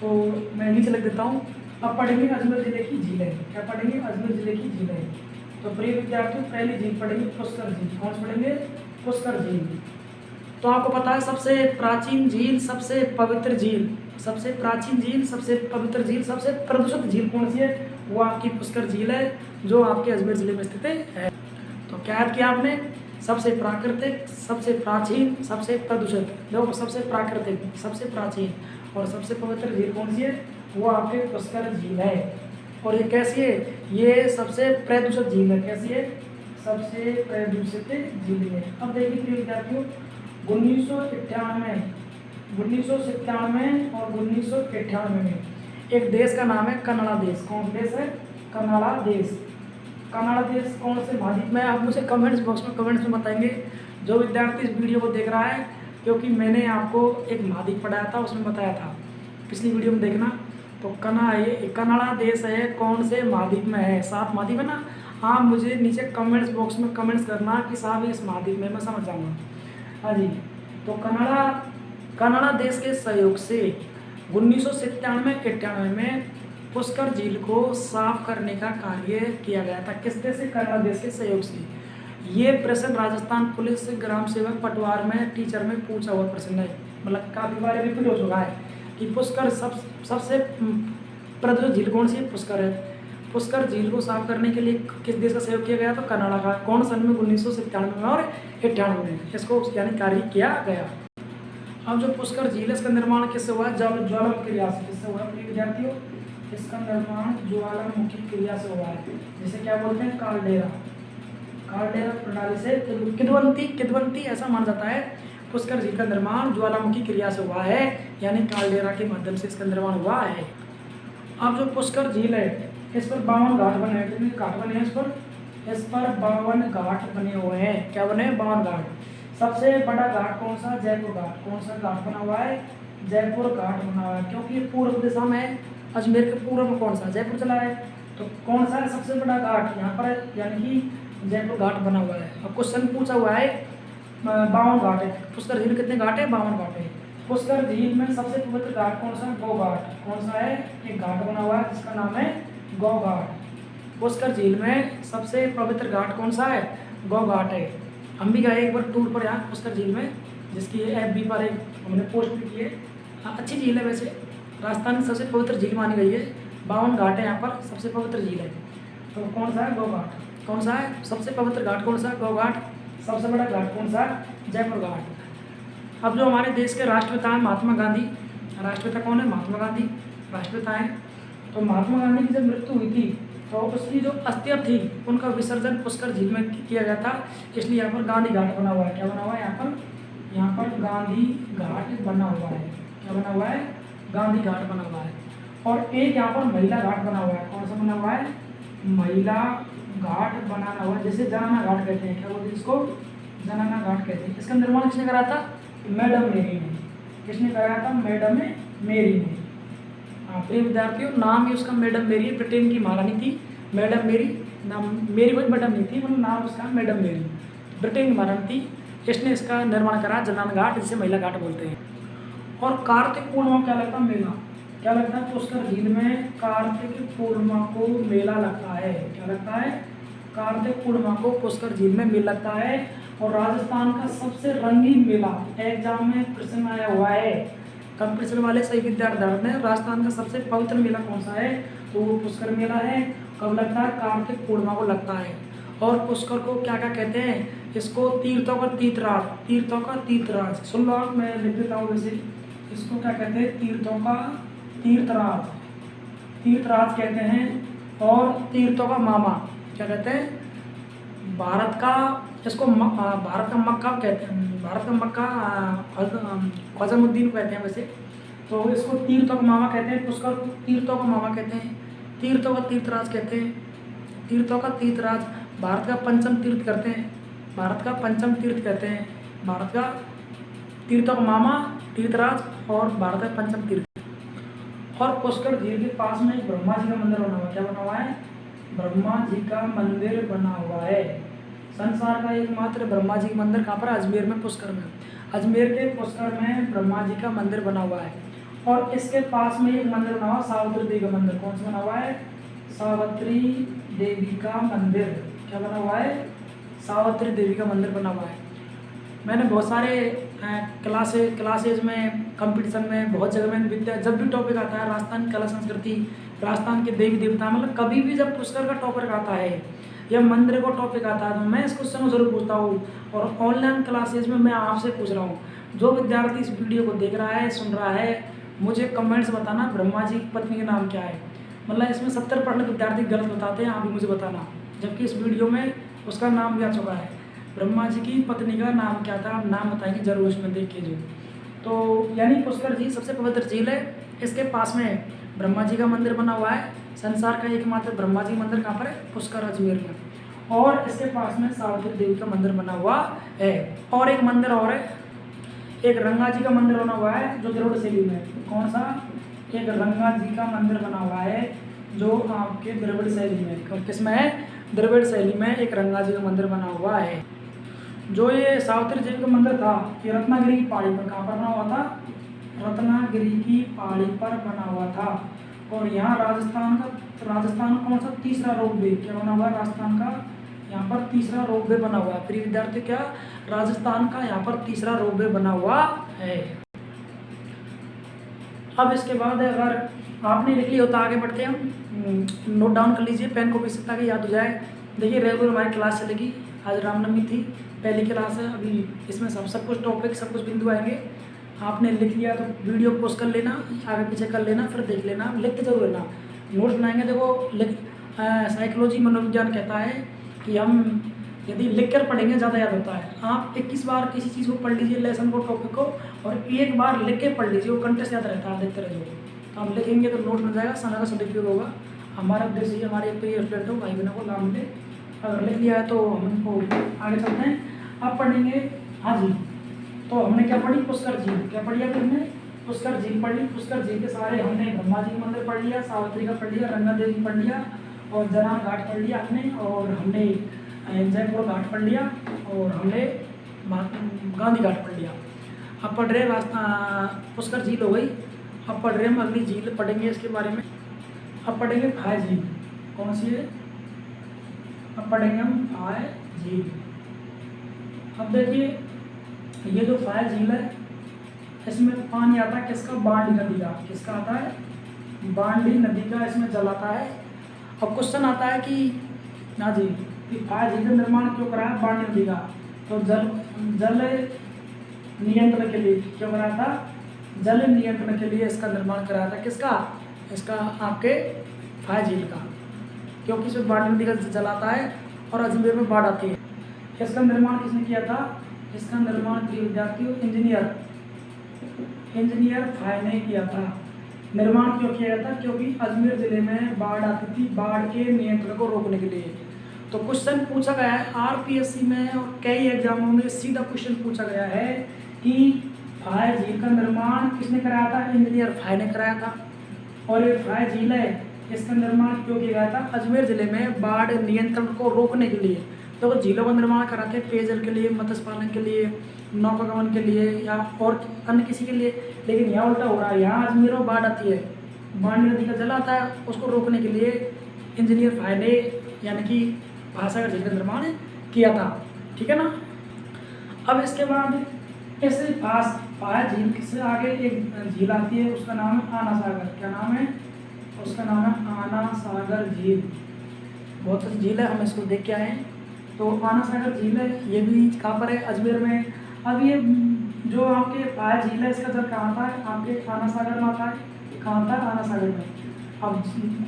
तो मैं नीचे लिख देता हूँ। अब पढ़ेंगे अजमेर ज़िले की झीलें। क्या पढ़ेंगे? अजमेर ज़िले की झीलें। तो प्रिय विद्यार्थियों पहली झील पढ़ेंगे पुष्कर झील। कौन सी पढ़ेंगे? पुष्कर झील। तो आपको पता है सबसे प्राचीन झील, सबसे पवित्र झील, सबसे प्राचीन झील, सबसे पवित्र झील, सबसे प्रदूषित झील कौन सी है? वो आपकी पुष्कर झील है जो आपके अजमेर ज़िले में स्थित है। तो क्या याद किया आपने? सबसे प्राकृतिक, सबसे प्राचीन, सबसे प्रदूषित। देखो सबसे प्राकृतिक, सबसे प्राचीन और सबसे पवित्र झील कौन सी है? वो आपके पुष्कर झील है। और ये कैसी है? ये सबसे प्रदूषित झील है। कैसी है? सबसे प्रदूषित झील है। अब देखिए प्रिय विद्यार्थियों 1997 और 1998 में एक देश का नाम है कनाडा देश। कौन देश है? कनाडा देश। कनाडा देश कौन से महाद्वीप में? आप मुझे कमेंट्स बॉक्स में कमेंट्स में बताएंगे जो विद्यार्थी इस वीडियो को देख रहा है, क्योंकि मैंने आपको एक महाद्वीप पढ़ाया था, उसमें बताया था, पिछली वीडियो में देखना। तो कनाडा देश है, कौन से महाद्वीप में है? 7 महाद्वीप है ना। आप मुझे नीचे कमेंट्स बॉक्स में कमेंट्स करना कि साहब इस महाद्वीप में, मैं समझ जाऊँगा। हाँ जी। तो कनाडा कनाडा देश के सहयोग से 1997-98 में पुष्कर झील को साफ करने का कार्य किया गया था। किस देश से? कनाडा देश के सहयोग से। ये प्रश्न राजस्थान पुलिस ग्राम सेवक पटवार में टीचर में पूछा हुआ प्रश्न है, मतलब काफ़ी बार रिपीट हो चुका है कि पुष्कर सबसे प्रदूषित झील कौन सी? पुष्कर है। पुष्कर झील को साफ करने के लिए किस देश का सहयोग किया गया? तो कनाडा का। कौन सन में? 1997 में और 98 में इसको यानी कार्य किया गया। अब जो पुष्कर झील है इसका निर्माण किससे हुआ? ज्वालामुखी क्रिया से। किससे हुआ प्रिय विद्यार्थियों? इसका निर्माण ज्वालामुखी क्रिया से हुआ है, जिसे क्या बोलते हैं? कालडेरा प्रणाली से। किदवंती ऐसा माना जाता है पुष्कर झील का निर्माण ज्वालामुखी क्रिया से हुआ है, यानी कालडेरा के माध्यम से इसका निर्माण हुआ है। अब जो पुष्कर झील है इस पर 52 घाट बने हैं। कितने घाट बने हैं इस पर? 52 घाट बने हुए हैं। क्या बने? 52 घाट। सबसे बड़ा घाट कौन सा? जयपुर घाट। कौन सा घाट बना हुआ है? जयपुर घाट बना हुआ है, क्योंकि पूर्व दिशा में अजमेर के पूर्व में कौन सा? जयपुर चला है, तो कौन सा है सबसे बड़ा घाट यहाँ पर? यानी कि जयपुर घाट बना हुआ है। अब क्वेश्चन पूछा हुआ है 52 घाट है। पुष्कर झील कितने घाट है? 52 घाट है। पुष्कर झील में सबसे पवित्र घाट कौन सा? गौ घाट। कौन सा है? एक घाट बना हुआ है जिसका नाम है गौ घाट। पुष्कर झील में सबसे पवित्र घाट कौन सा है? गौ घाट है। हम भी गए एक बार टूर पर यहाँ पुष्कर झील में, जिसकी FB पर एक हमने पोस्ट भी की है। हाँ, अच्छी झील है वैसे, राजस्थान की सबसे पवित्र झील मानी गई है। 52 घाट है यहाँ पर, सबसे पवित्र झील है। तो कौन सा है? गौ घाट। कौन सा है सबसे पवित्र घाट? कौन सा? गौ घाट। सबसे बड़ा घाट कौन सा? जयपुर घाट। अब जो हमारे देश के राष्ट्रपिता हैं महात्मा गांधी, राष्ट्रपिता कौन है? महात्मा गांधी राष्ट्रपिता हैं। तो महात्मा गांधी की जब मृत्यु हुई थी तो उसकी जो अस्थियां थी उनका विसर्जन पुष्कर झील में किया गया था, इसलिए यहाँ पर गांधी घाट बना हुआ है। क्या बना हुआ है यहाँ पर गांधी घाट बना हुआ है। क्या बना हुआ है? गांधी घाट बना हुआ है। और एक यहाँ पर महिला घाट बना हुआ है। कौन सा बना हुआ है? महिला घाट बनाना हुआ है, जैसे जनाना घाट कहते हैं। क्या बोलते हैं इसको? जनाना घाट कहते हैं। इसका निर्माण किसने कराया था? मैडम मेरी ने। किसने कराया था? मैडम मेरी ने। प्रिय विद्यार्थियों, नाम ही उसका मैडम मेरी, ब्रिटेन की महारानी थी मैडम मेरी। नाम मेरी कोई मैडम नहीं थी, मतलब नाम उसका मैडम मेरी, ब्रिटेन की महारानी थी। इसने इसका निर्माण करा जनाना घाट, जिसे महिला घाट बोलते हैं। और कार्तिक पूर्णिमा क्या लगता है? मेला। क्या लगता है? पुष्कर झील में कार्तिक पूर्णिमा को मेला लगता है। क्या लगता है? कार्तिक पूर्णिमा को पुष्कर झील में मेला लगता है। और राजस्थान का सबसे रंगीन मेला, एग्जाम में प्रश्न आया हुआ है, कंपटीशन वाले सही विद्यार्थी ने, राजस्थान का सबसे पवित्र मेला कौन सा है? तो वो पुष्कर मेला है। कब लगता है? कार्तिक पूर्णिमा को लगता है। और पुष्कर को क्या क्या कहते हैं? इसको तीर्थों का तीर्थराज। सुन लो आप, मैं लिख देता हूँ वैसे। इसको क्या कहते हैं? तीर्थों का तीर्थराज कहते हैं। और तीर्थों का मामा क्या कहते हैं? भारत का इसको भारत का मक्का कहते हैं। भारत का मक्का ख्वाजामुद्दीन कहते हैं वैसे। तो इसको तीर्थों का मामा कहते हैं। पुष्कर को तीर्थों का मामा कहते हैं। तीर्थों का तीर्थराज कहते हैं। तीर्थों का तीर्थराज। भारत का पंचम तीर्थ करते हैं। भारत का पंचम तीर्थ कहते हैं। भारत का तीर्थों का मामा, तीर्थराज और भारत का पंचम तीर्थ। और पुष्कर झील के पास में एक ब्रह्मा जी का मंदिर बना हुआ है। क्या बना हुआ है? ब्रह्मा जी का मंदिर बना हुआ है। संसार का एकमात्र ब्रह्मा जी का मंदिर कहाँ पर? अजमेर में, पुष्कर में। अजमेर के पुष्कर में ब्रह्मा जी का मंदिर बना हुआ है। और इसके पास में एक मंदिर बना हुआ, सावित्री देवी का मंदिर। कौन सा बना हुआ है? सावित्री देवी का मंदिर। क्या बना हुआ है? सावित्री देवी का मंदिर बना हुआ है। मैंने बहुत सारे क्लासेज में, कंपटीशन में, बहुत जगह में विद्या, जब भी टॉपिक आता है राजस्थान की कला संस्कृति, राजस्थान के देवी देवता, मतलब कभी भी जब पुष्कर का टॉपिक आता है या मंदिर को टॉपिक आता है तो मैं इस क्वेश्चन को जरूर पूछता हूँ। और ऑनलाइन क्लासेज में मैं आपसे पूछ रहा हूँ, जो विद्यार्थी इस वीडियो को देख रहा है, सुन रहा है, मुझे कमेंट्स बताना ब्रह्मा जी की पत्नी का नाम क्या है। मतलब इसमें 70% विद्यार्थी गलत बताते हैं, आप भी मुझे बताना, जबकि इस वीडियो में उसका नाम भी आ चुका है। ब्रह्मा जी की पत्नी का नाम क्या था, आप नाम बताएंगे जरूर, इसमें देख कीजिए। तो यानी पुष्कर झील सबसे पवित्र झील है। इसके पास में ब्रह्मा जी का मंदिर बना हुआ है। संसार का एकमात्र ब्रह्मा जी मंदिर कहाँ पर है? पुष्कर, अजमेर में। और इसके पास में सावित्री देवी का मंदिर बना हुआ है। और एक मंदिर और है, एक रंगा जी का मंदिर बना हुआ है जो द्रविड़ शैली में। कौन सा? एक रंगा जी का मंदिर बना हुआ है जो आपके द्रविड़ शैली में। किस में है? द्रविड़ शैली में एक रंगा जी का मंदिर बना हुआ है। जो ये सावित्री देवी का मंदिर था ये रत्नागिरी की पहाड़ी पर, कहाँ पर बना हुआ था? रत्नागिरी की पहाड़ी पर बना हुआ था। और यहाँ राजस्थान कौन सा तीसरा रोपवे क्या बना हुआ है? राजस्थान का यहाँ पर तीसरा रोपवे बना हुआ है। प्रिय विद्यार्थी, क्या राजस्थान का यहाँ पर तीसरा रोपवे बना हुआ है। अब इसके बाद अगर आपने लिख लिया हो तो आगे बढ़ते हैं हम। नोट डाउन कर लीजिए पेन को भी सकता कि याद हो जाए। देखिए रेगुलर हमारी क्लास चलेगी। आज रामनवमी थी, पहली क्लास है। अभी इसमें सब कुछ टॉपिक, सब कुछ बिंदु आएंगे। आपने लिख लिया तो वीडियो पोस्ट कर लेना, आगे पीछे कर लेना, फिर देख लेना, लिखते जरूर लेना। नोट्स बनाएंगे। देखो साइकोलॉजी मनोविज्ञान कहता है कि हम यदि लिख कर पढ़ेंगे ज़्यादा याद होता है। आप 21 बार किसी चीज़ को पढ़ लीजिए, लेसन को, टॉपिक को, और एक बार लिख के पढ़ लीजिए, वो कंटेंट याद रहता है। देखते रहिए तो हम लिखेंगे तो नोट मिल जाएगा, समय का सदुपयोग होगा। हमारा उद्देश्य ये हमारे प्रिय स्टूडेंट हो, भाई बहनों को लाभ मिले। अगर लिख लिया है तो हमको आगे चलते हैं। अब पढ़ेंगे, हाँ जी, तो हमने क्या पढ़ी? पुष्कर झील। क्या पढ़ी है? हमने पुष्कर झील पढ़ी। पुष्कर झील के सारे हमने ब्रह्मा जी मंदिर पढ़ लिया, सावित्री का पढ़ लिया, रंगा देवी पढ़ लिया, और जनान घाट पढ़ लिया हमने, और हमने जयपुर घाट पढ़ लिया, और हमने गांधी घाट पढ़ लिया। अब पढ़ रहे रास्ता पुष्कर झील हो गई। अब पढ़ रहे हम अगली झील पढ़ेंगे इसके बारे में। अब पढ़ेंगे फाय झील। कौन सी है? अब पढ़ेंगे हम फाय झील। अब देखिए ये जो फाय झील है इसमें पानी आता है किसका? बांडी नदी का। किसका आता है? बांडी नदी का इसमें जल आता है। अब क्वेश्चन आता है कि हाँ जी, फाय झील का निर्माण क्यों कराया? बांडी नदी का। तो जल नियंत्रण के लिए क्यों कराया था? जल नियंत्रण के लिए इसका निर्माण कराया था। किसका? इसका आपके फाय झील का, क्योंकि इसमें बांडी नदी का जल आता है और अजमेर में बाढ़ आती है। इसका निर्माण किसने किया था? इसका निर्माण प्रिय विद्यार्थियों इंजीनियर फाय ने किया था। निर्माण क्यों किया था? क्योंकि अजमेर जिले में बाढ़ आती थी, बाढ़ के नियंत्रण को रोकने के लिए। तो क्वेश्चन पूछा गया है आरपीएससी में और कई एग्जामों में सीधा क्वेश्चन पूछा गया है कि फाय झील का निर्माण किसने कराया था? इंजीनियर फाय ने कराया था। और ये फाय झील है, इसका निर्माण क्यों किया गया था? अजमेर जिले में बाढ़ नियंत्रण को रोकने के लिए। तो वो झीलों का निर्माण कराते हैं पेयजल के लिए, मत्स्य पालन के लिए, नौकागमन के लिए, या और अन्य किसी के लिए। लेकिन यहाँ उल्टा हो रहा है, यहाँ अजमेर में बाढ़ आती है, बांडी नदी का जल आता है, उसको रोकने के लिए इंजीनियर फाय ने यानी कि भाषागर झील का निर्माण किया था। ठीक है ना। अब इसके बाद ऐसे फाय झील से आगे एक झील आती है, उसका नाम है आना सागर। क्या नाम है? उसका नाम है आना सागर झील। बहुत अच्छी झील है, हम इसको देख के आए हैं। तो आना सागर झील है, ये भी कहाँ पर है? अजमेर में। अब ये जो आपके फाय झील है इसका जल कहाँ था? आपके आना सागर में आता है। कहाँ था? आना सागर में। अब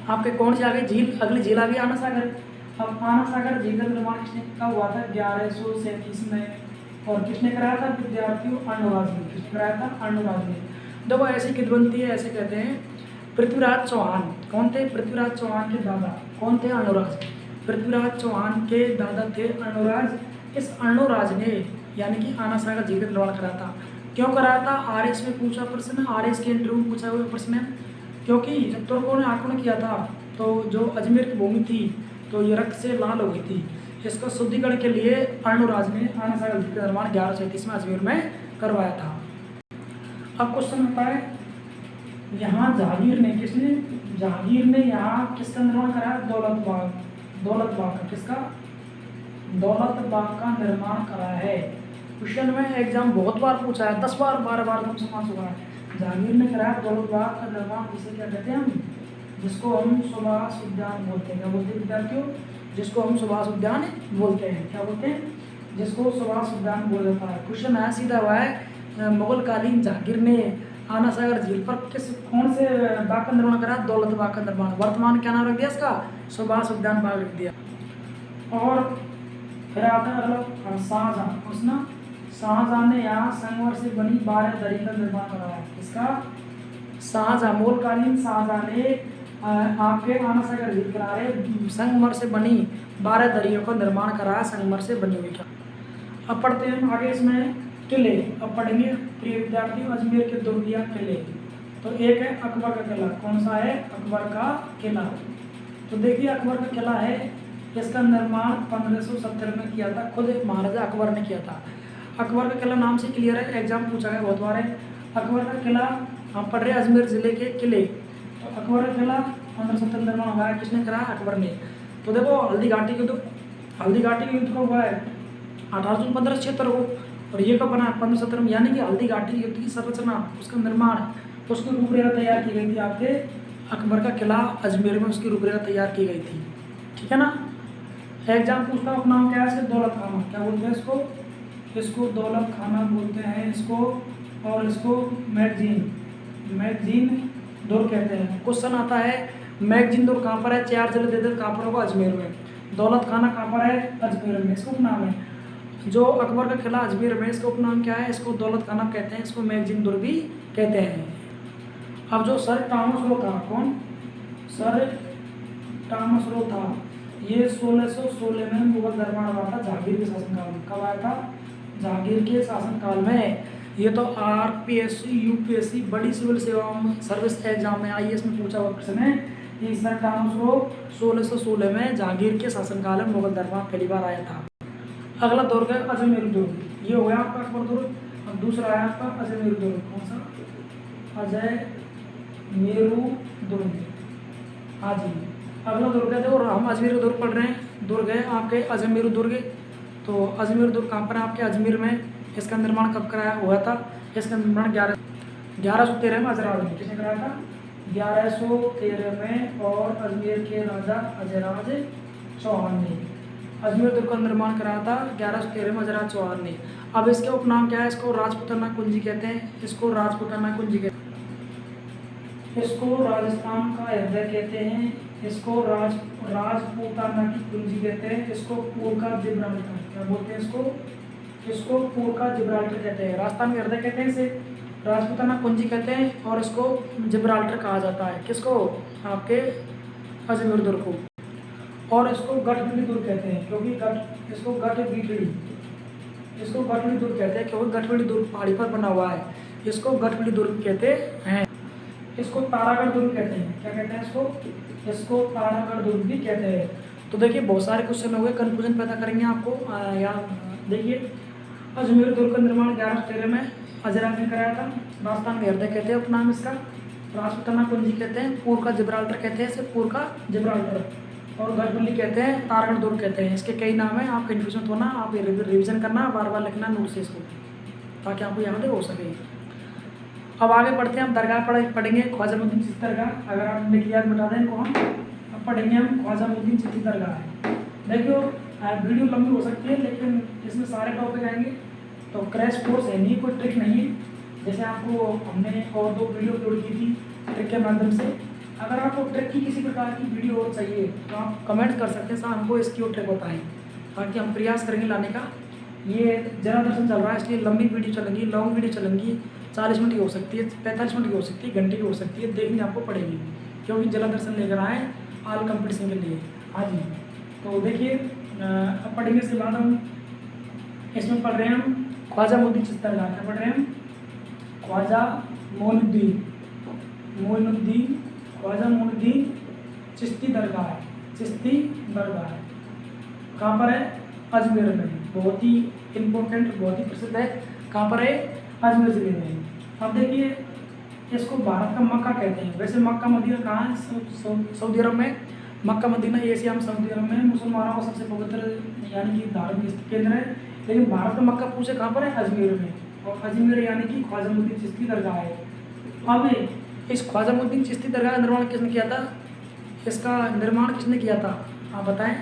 आपके कौन सी आ गई झील? अगली झील आ गई आना सागर। अब आना सागर झील का निर्माण किसने कब हुआ था? 1137 में। और किसने कराया था विद्यार्थियों? अर्णोराज ने। किसने कराया था? अर्णोराज ने। देखो ऐसी किदवंती है, ऐसे कहते हैं पृथ्वीराज चौहान। कौन थे? पृथ्वीराज चौहान के दादा कौन थे? अर्णोराज। पृथ्वीराज चौहान के दादा थे अर्णोराज। इस अर्णोराज ने यानी कि आना सागर झील का निर्माण कराया था। क्यों कराया था? आरएस में पूछा प्रश्न, आरएस के इंटरव्यू में पूछा हुआ प्रश्न है। क्योंकि जब तुर्कों ने आक्रमण किया था तो जो अजमेर की भूमि थी तो ये रक्त से लाल हो गई थी। इसका शुद्धिकरण के लिए अर्णोराज ने आना सागर झील का निर्माण 1137 में अजमेर में करवाया था। अब क्वेश्चन होता है यहाँ जहांगीर ने किसने? जहांगीर ने यहाँ किसका निर्माण कराया? दौलत बाग का। किसका? दौलत बाग का निर्माण कराया है। क्वेश्चन में एग्जाम बहुत बार पूछा है, 10 बार 12 बार कम से कम हुआ है। जहांगीर ने कराया दौलत बाग का निर्माण, जिसे क्या कहते हैं हम? जिसको हम सुभाष उद्यान बोलते हैं। क्या बोलते हैं विद्यार्थियों? जिसको हम सुभाष उद्यान बोलते हैं। क्या बोलते हैं? जिसको सुभाष उद्यान बोला जाता है। क्वेश्चन आया सीधा हुआ है मुगलकालीन जहांगीर ने आना सागर झील पर कौन से बाग का निर्माण करा? दौलत बाग का निर्माण। वर्तमान क्या नाम रख दिया इसका? सुभाष उद्यान बाग रख दिया। और फिर आता है अगला शाहजहां। उसने शाहजहां ने यहाँ संगमरमर से बनी 12 दरी का निर्माण कराया। इसका शाहजहां, मुगलकालीन शाहजहां ने आपके आना सागर झील किनारे संगमरमर से बनी 12 दरियों का निर्माण कराया। संगमरमर से बनी हुई। अब पढ़ते हैं आगे इसमें किले। अब पढ़ेंगे प्रिय विद्यार्थियों अजमेर के दुर्ग या किले। तो एक है अकबर का किला। कौन सा है? अकबर का किला। तो देखिए अकबर का किला है, इसका निर्माण 1570 में किया था, खुद महाराजा अकबर ने किया था। अकबर का किला नाम से क्लियर है, एग्जाम पूछा गया बहुत बार है। अकबर का किला हम पढ़ रहे हैं अजमेर ज़िले के किले। तो अकबर का किला 1570 निर्माण हुआ है, किसने कराया? अकबर ने। तो देखो हल्दी घाटी का युद्ध कब हुआ है? 18 जून 1576 को। और ये कब बना? 1570 में। यानी कि हल्दी घाटी युद्ध की संरचना, उसका निर्माण, उसकी रूपरेखा तैयार की गई थी आपके अकबर का किला अजमेर में, उसकी रूपरेखा तैयार की गई थी। ठीक है ना। एग्जाम पूछता है नाम क्या है इसके? दौलत खाना। क्या बोलते हैं इसको? इसको दौलत खाना बोलते हैं इसको, और इसको मैगजीन दुर्ग कहते हैं। क्वेश्चन आता है मैगजीन दुर्ग कहाँ पर है? 4 जिले दे दे कहाँ पर होगा? अजमेर में। दौलत खाना कहाँ पर है? अजमेर में। इसका उपनाम है जो अकबर का किला अजमेर में, इसका उपनाम क्या है? इसको दौलत खाना कहते हैं, इसको मैगजीन दुर्ग भी कहते हैं। अब जो सर टॉमस रो था, कौन? सर टॉमस रो था, ये 1616 में मुगल दरबार हुआ था, जहांगीर के शासनकाल में। कब आया था? जहांगीर के शासनकाल में। ये तो आरपीएससी यूपीएससी बड़ी सिविल सेवाओं में सर्विस एग्जाम में आईएएस में पूछा हुआ प्रश्न है कि सर टॉमस रो 1616 में जहांगीर के शासनकाल में मुगल दरबार पहली बार आया था। अगला दुर्ग है अजमेर दुर्ग। ये हो गया आपका अकबर दुर्ग। अब दूसरा है आपका अजमेर दुर्ग। कौन सा? अजमेर दुर्ग। हाँ जी। अगला दुर्ग है, देखो हम अजमेर दुर्ग पढ़ रहे हैं। दुर्ग है आपके अजमेर दुर्ग। तो अजमेर दुर्ग कहाँ पर है? आपके अजमेर में। इसका निर्माण कब कराया हुआ था? इसका निर्माण 1113 में अजराज ने। किसने कराया था? 1113 में। और अजमेर के राजा अजयराज चौहान ने अजमेर दुर्ग का निर्माण कराया था 1113 में अजयराज चौहान ने। अब इसके उपनाम क्या है? इसको राजपूताना कुंजी कहते हैं, इसको राजपूताना कुंजी कहते हैं, इसको राजस्थान का हृदय कहते हैं, इसको राजपूताना की कुंजी कहते हैं, इसको पूर्व का जिब्राल्टर। क्या बोलते हैं इसको? इसको पूर्व का जिब्राल्टर कहते हैं, राजस्थान का हृदय कहते हैं इसे, राजपूताना कुंजी कहते हैं, और इसको जिब्राल्टर कहा जाता है। किसको? आपके अजमेर दुर्ग को। और इसको गठबिड़ी दुर्ग कहते हैं, क्योंकि इसको गठबिड़ी दुर्ग कहते हैं, क्योंकि गठबिड़ी दुर्ग पहाड़ी पर बना हुआ है। इसको गठबिड़ी दुर्ग कहते हैं। इसको तारागढ़ दुर्ग कहते हैं। क्या कहते हैं इसको? इसको तारागढ़ दुर्ग भी कहते हैं। तो देखिए बहुत सारे क्वेश्चन हो गए, कन्फ्यूजन पैदा करेंगे आपको। यहाँ देखिए अजमेर दुर्ग का निर्माण 1113 में अजयराज ने कराया था। राजस्थान का हृदय कहते हैं उपनाम इसका, राजपूताना कुंजी कहते हैं, पूर्व का जिब्राल्टर कहते हैं इसे, पूर्व का जिब्राल्टर, और गठबिड़ी कहते हैं, तारागढ़ दुर्ग कहते हैं। इसके कई नाम हैं, आप कन्फ्यूजन होना, आप रिविजन करना, बार बार लिखना नोट से इसको, ताकि आपको याद हो सके। अब आगे बढ़ते हैं, हम दरगाह पढ़ेंगे ख्वाजा मुद्दीन चिश्ती दरगाह। अगर आप लिख याद मिटा दें इनको, हम अब पढ़ेंगे हम ख्वाजा मुद्दीन चिश्ती दरगाह है। देखियो वीडियो लंबी हो सकती है, लेकिन इसमें सारे टॉपिक आएंगे, तो क्रैश कोर्स है, नहीं कोई ट्रिक नहीं है। जैसे आपको हमने और 2 वीडियो अपलोड की थी ट्रिक के माध्यम से। अगर आपको ट्रिक की किसी प्रकार की वीडियो और चाहिए तो आप कमेंट कर सकते हैं, सर हमको इसकी और ट्रिक बताएं, ताकि हम प्रयास करेंगे लाने का। ये जनादर्शन चल रहा है, इसलिए लंबी वीडियो चलेंगी, लॉन्ग वीडियो चलेंगी, 40 मिनट की हो सकती है, 45 मिनट की हो सकती है, घंटे की हो सकती है, देखनी आपको पड़ेगी, क्योंकि जनादर्शन लेकर आए ऑल कंपटीशन के लिए। हाँ जी। तो देखिए अब पढ़ेंगे, इसके बाद हम इसमें पढ़ रहे हैं हम ख्वाजा मुद्दीन चिश्ती दरगाह। क्या पढ़ रहे हैं हम? ख्वाजा मोइनुद्दीन ख्वाजा मोइनुद्दीन चिश्ती दरगाह। चिश्ती दरगाह कहाँ पर है? अजमेर में। बहुत ही इम्पोर्टेंट, बहुत ही प्रसिद्ध है। कहाँ पर है? अजमेर जिले में। अब देखिए इसको भारत का मक्का कहते हैं। वैसे मक्का मदीना कहाँ है? सऊदी अरब में। मक्का मदीना एशिया में सऊदी अरब में मुसलमानों का सबसे पवित्र यानी कि धार्मिक केंद्र है। लेकिन भारत का मक्का पूछे कहाँ पर है? अजमेर में। और अजमेर यानी कि ख्वाजा मुद्दीन चिश्ती दरगाह है। अब इस ख्वाजा मुद्दीन चिश्ती दरगाह का निर्माण किसने किया था? इसका निर्माण किसने किया था आप बताएं?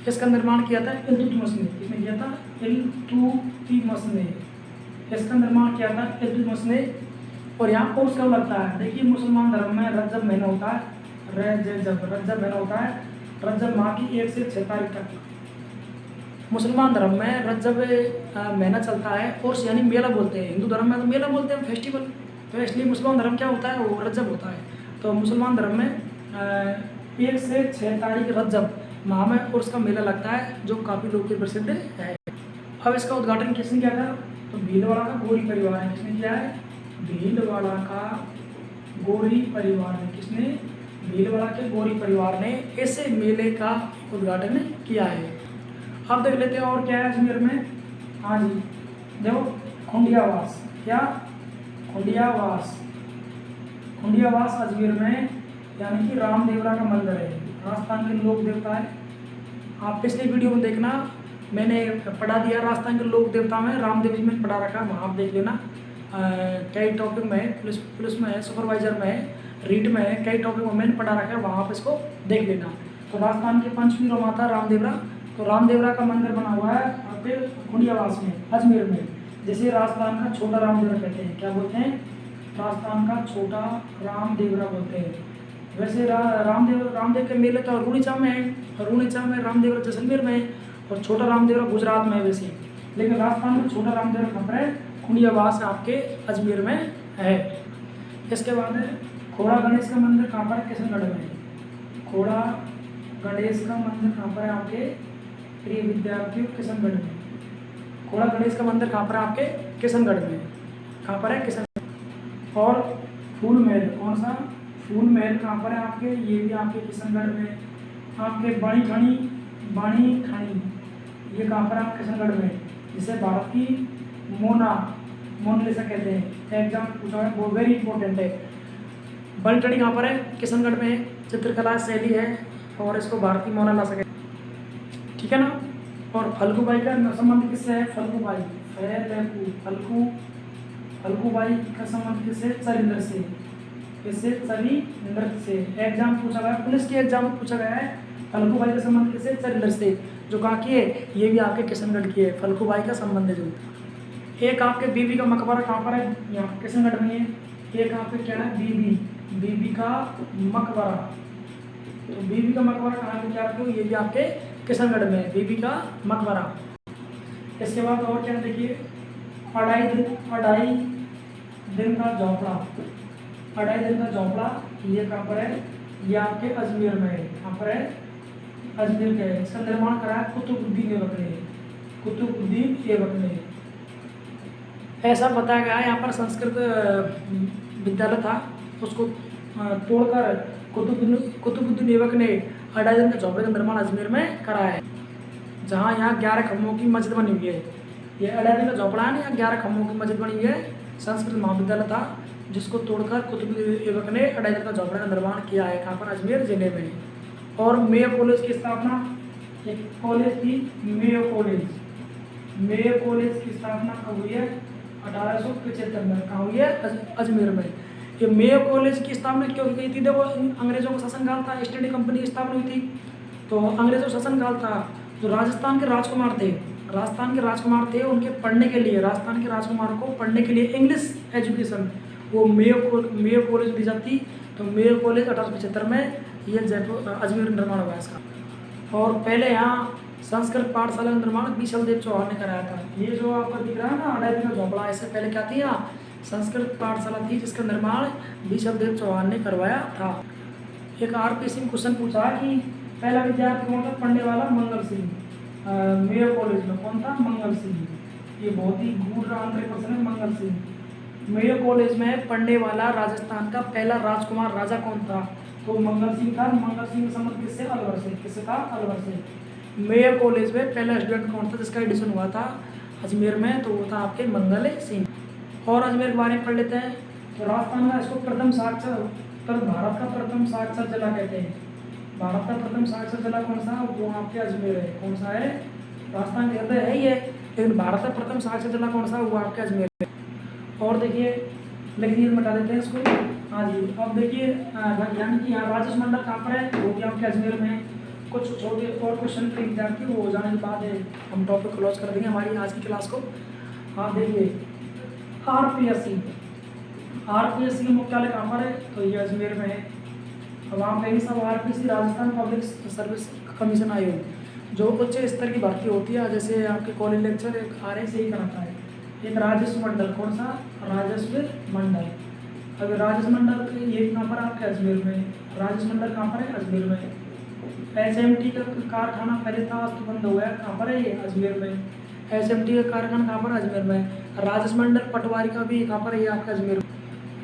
इसका निर्माण किया था इल्तुतमिश ने। किसने किया था? इल्तुतमिश ने। इसका निर्माण किया था इल्तुतमिश ने। और यहाँ कोर्स कब लगता है? देखिए मुसलमान धर्म में रजब महीना होता है, रजब महीना होता है, रजब माह की 1 से 6 तारीख तक मुसलमान धर्म में रजब महीना चलता है। और यानी मेला बोलते हैं, हिंदू धर्म में तो मेला बोलते हैं फेस्टिवल, तो इसलिए मुसलमान धर्म क्या होता है? वो रजब होता है। तो मुसलमान धर्म में 1 से 6 तारीख रजब माह में उर्स का मेला लगता है, जो काफ़ी लोकप्रिय प्रसिद्ध है। अब इसका उद्घाटन किसने किया था? तो भीलवाड़ा का गोरी परिवार ने। किसने किया है? भीलवाड़ा का गोरी परिवार ने। किसने? भीलवाड़ा के गौरी परिवार ने इस मेले का उद्घाटन किया है। अब देख लेते हैं और क्या है अजमेर में। हाँ जी, देखो खुंडियावास, क्या खुंडियावास, खुंडियावास अजमेर में यानी कि रामदेवरा का मंदिर है, राजस्थान के लोक देवता है। आप पिछले वीडियो में देखना, मैंने पढ़ा दिया राजस्थान के लोक देवता में, रामदेव जी में पढ़ा रखा, वहाँ आप देख लेना। कई टॉपिक में पुलिस में है, सुपरवाइजर में है, रीट में है, कई टॉपिक में मैंने पढ़ा रखा है, वहाँ आप इसको देख लेना। तो राजस्थान के पंचवीर माता रामदेवरा, तो रामदेवरा का मंदिर बना हुआ है आपके खुंडियावास में, अजमेर में, जिसे राजस्थान का छोटा रामदेवरा कहते हैं। क्या बोलते हैं? राजस्थान का छोटा रामदेवरा बोलते हैं। वैसे रामदेव के मेले तो रुड़ीचा में है, रुड़ीचा में, रामदेवरा जैसलमेर में है, और छोटा रामदेवरा गुजरात में है वैसे। लेकिन राजस्थान में छोटा रामदेवरा कहाँ पर है? खुंडियावास आपके अजमेर में है। इसके बाद है खोड़ा गणेश का मंदिर, कहाँ पर है? किशनगढ़ में है। खोड़ा गणेश का मंदिर कहाँ पर है आपके प्रिय विद्यार्थियों? किशनगढ़ में। खोड़ा गणेश का मंदिर कहाँ पर है आपके? किशनगढ़ में। कहाँ पर है? किशनगढ़। और फूल महल, कौन सा? फूल महल कहाँ पर है आपके? ये भी आपके किशनगढ़ में। आपके बाणी खणी, ये कहाँ पर है? आप किशनगढ़ में, जिसे भारत की मोनालिसा कहते हैं। एग्जाम पूछा है, वो वेरी इंपॉर्टेंट है। बलटड़ी कहाँ पर है? किशनगढ़ में। चित्रकला शैली है और इसको भारतीय मोनालिसा कहते हैं, ठीक है ना। और फल्गुबाई का संबंध किससे है? फल्गुबाई, फल्गुबाई का संबंध किससे? चरिंद्र से। किससे? चरिंद्र से। एग्जाम पूछा गया, पुलिस के एग्जाम में पूछा गया है, फल्गुबाई का संबंध किससे? चरिंद्र से। जो कहाँ की है? ये भी आपके किशनगढ़ की है, फल्गुबाई का संबंध है। जो एक आपके बीबी का मकबरा कहाँ पर है? यहाँ किशनगढ़ में है। एक आपके क्या है? बीबी का मकबरा। तो बीबी का मकबरा कहाँ पे? क्या आपको? ये भी आपके किशनगढ़ में है, बीबी का मकबरा। इसके बाद और क्या देखिए, अढ़ाई दिन का झोंपड़ा, अढ़ाई दिन का झोंपड़ा, ये कहाँ पर है? ये आपके अजमेर में है। कहाँ पर है? अजमेर के है। इसका निर्माण कराया कुतुबुद्दीन ऐबक ने, कुतुबुद्दीन ऐबक ने। ऐसा बताया गया है, यहाँ पर संस्कृत विद्यालय था, उसको तोड़कर कुतुबुद्दीन ऐबक ने अढ़ाई दिन के झोंपड़े का निर्माण अजमेर में कराया है, जहाँ यहाँ 11 खम्भों की मस्जिद बनी हुई है। ये अढ़ाई दिन का झोंपड़ा है ना, यहाँ 11 खम्भों की मस्जिद बनी हुई है। संस्कृत महाविद्यालय था, जिसको तोड़कर कुतुबुद्दीन ऐबक ने अढ़ाई दिन का झोंपड़े का निर्माण किया है। कहाँ पर? अजमेर जिले में। और मेयो कॉलेज की स्थापना, एक कॉलेज थी मेयो कॉलेज, मेयो कॉलेज की स्थापना कब हुई है? 1875 में। कहाँ हुई है? अजमेर में। ये मेयो कॉलेज की स्थापना क्यों की थी? देखो, अंग्रेजों का शासनकाल था, ईस्ट इंडिया कंपनी की स्थापना हुई थी, तो अंग्रेजों का शासनकाल था। जो राजस्थान के राजकुमार थे, उनके पढ़ने के लिए, राजस्थान के राजकुमार को पढ़ने के लिए इंग्लिश एजुकेशन, वो मेयो कॉलेज दी जाती। तो मेयो कॉलेज 1875 में ये जयपुर अजमेर निर्माण हुआ इसका। और पहले यहाँ संस्कृत पाठशाला का निर्माण बीसलदेव चौहान ने कराया था। ये जो आपको दिख रहा है ना अढ़ाई दिन का झोंपड़ा, इससे पहले क्या थी? यहाँ संस्कृत पाठशाला थी, जिसका निर्माण बीसलदेव चौहान ने करवाया था। एक आरपीसी में क्वेश्चन पूछा कि पहला विद्यार्थी कौन था पढ़ने वाला? मंगल सिंह। मेयो कॉलेज में कौन था? मंगल सिंह। ये बहुत ही गूढ़ आंतरिक क्वेश्चन है, मंगल सिंह। मेयो कॉलेज में पढ़ने वाला राजस्थान का पहला राजकुमार राजा कौन था? तो मंगल सिंह था। मंगल सिंह का संबंध किससे? अलवर से। किससे था? अलवर से। मेयो कॉलेज में पहला स्टूडेंट कौन था जिसका एडिशन हुआ था अजमेर में? तो वो था आपके मंगल सिंह। और अजमेर के बारे में पढ़ लेते हैं। तो राजस्थान का इसको प्रथम साक्षर, भारत का प्रथम साक्षर जिला कहते हैं। भारत का प्रथम साक्षर जिला कौन सा? वो आपके अजमेर है। कौन सा है? राजस्थान के हृदय है ही है, लेकिन भारत का प्रथम साक्षर जिला कौन सा? वो आपके अजमेर है। और देखिए, लेकिन ये मिटा देते हैं इसको। हाँ जी, अब देखिए, यानी कि यहाँ राजस्व मंडल कहाँ पर है? वो भी आपके अजमेर में। कुछ छोटे और क्वेश्चन के विद्यार्थी वो हो जाने के बाद हम टॉपिक क्लोज कर देंगे हमारी आज की क्लास को। हाँ देखिए, आरपीएससी का मुख्यालय कहाँ पर है? तो ये अजमेर में है। अब आप कहेंगे साहब RPSC Rajasthan public service commission आयोग, जो उच्च स्तर की भर्ती होती है, जैसे आपके कॉलेज लेक्चर एक RA से ही कराता है। एक राजस्व मंडल, कौन सा? राजस्व मंडल। अब राजस्व मंडल ये कहाँ पर? आपके अजमेर में। राजस्व मंडल कहाँ पर है? अजमेर में। SMT का कारखाना पहले था, अब तो बंद हो गया, कहाँ पर है? ये अजमेर में। SMT का कारखाना कहाँ पर? अजमेर में। राजस्व मंडल पटवारी का भी कहाँ पर है? ये आपका अजमेर में।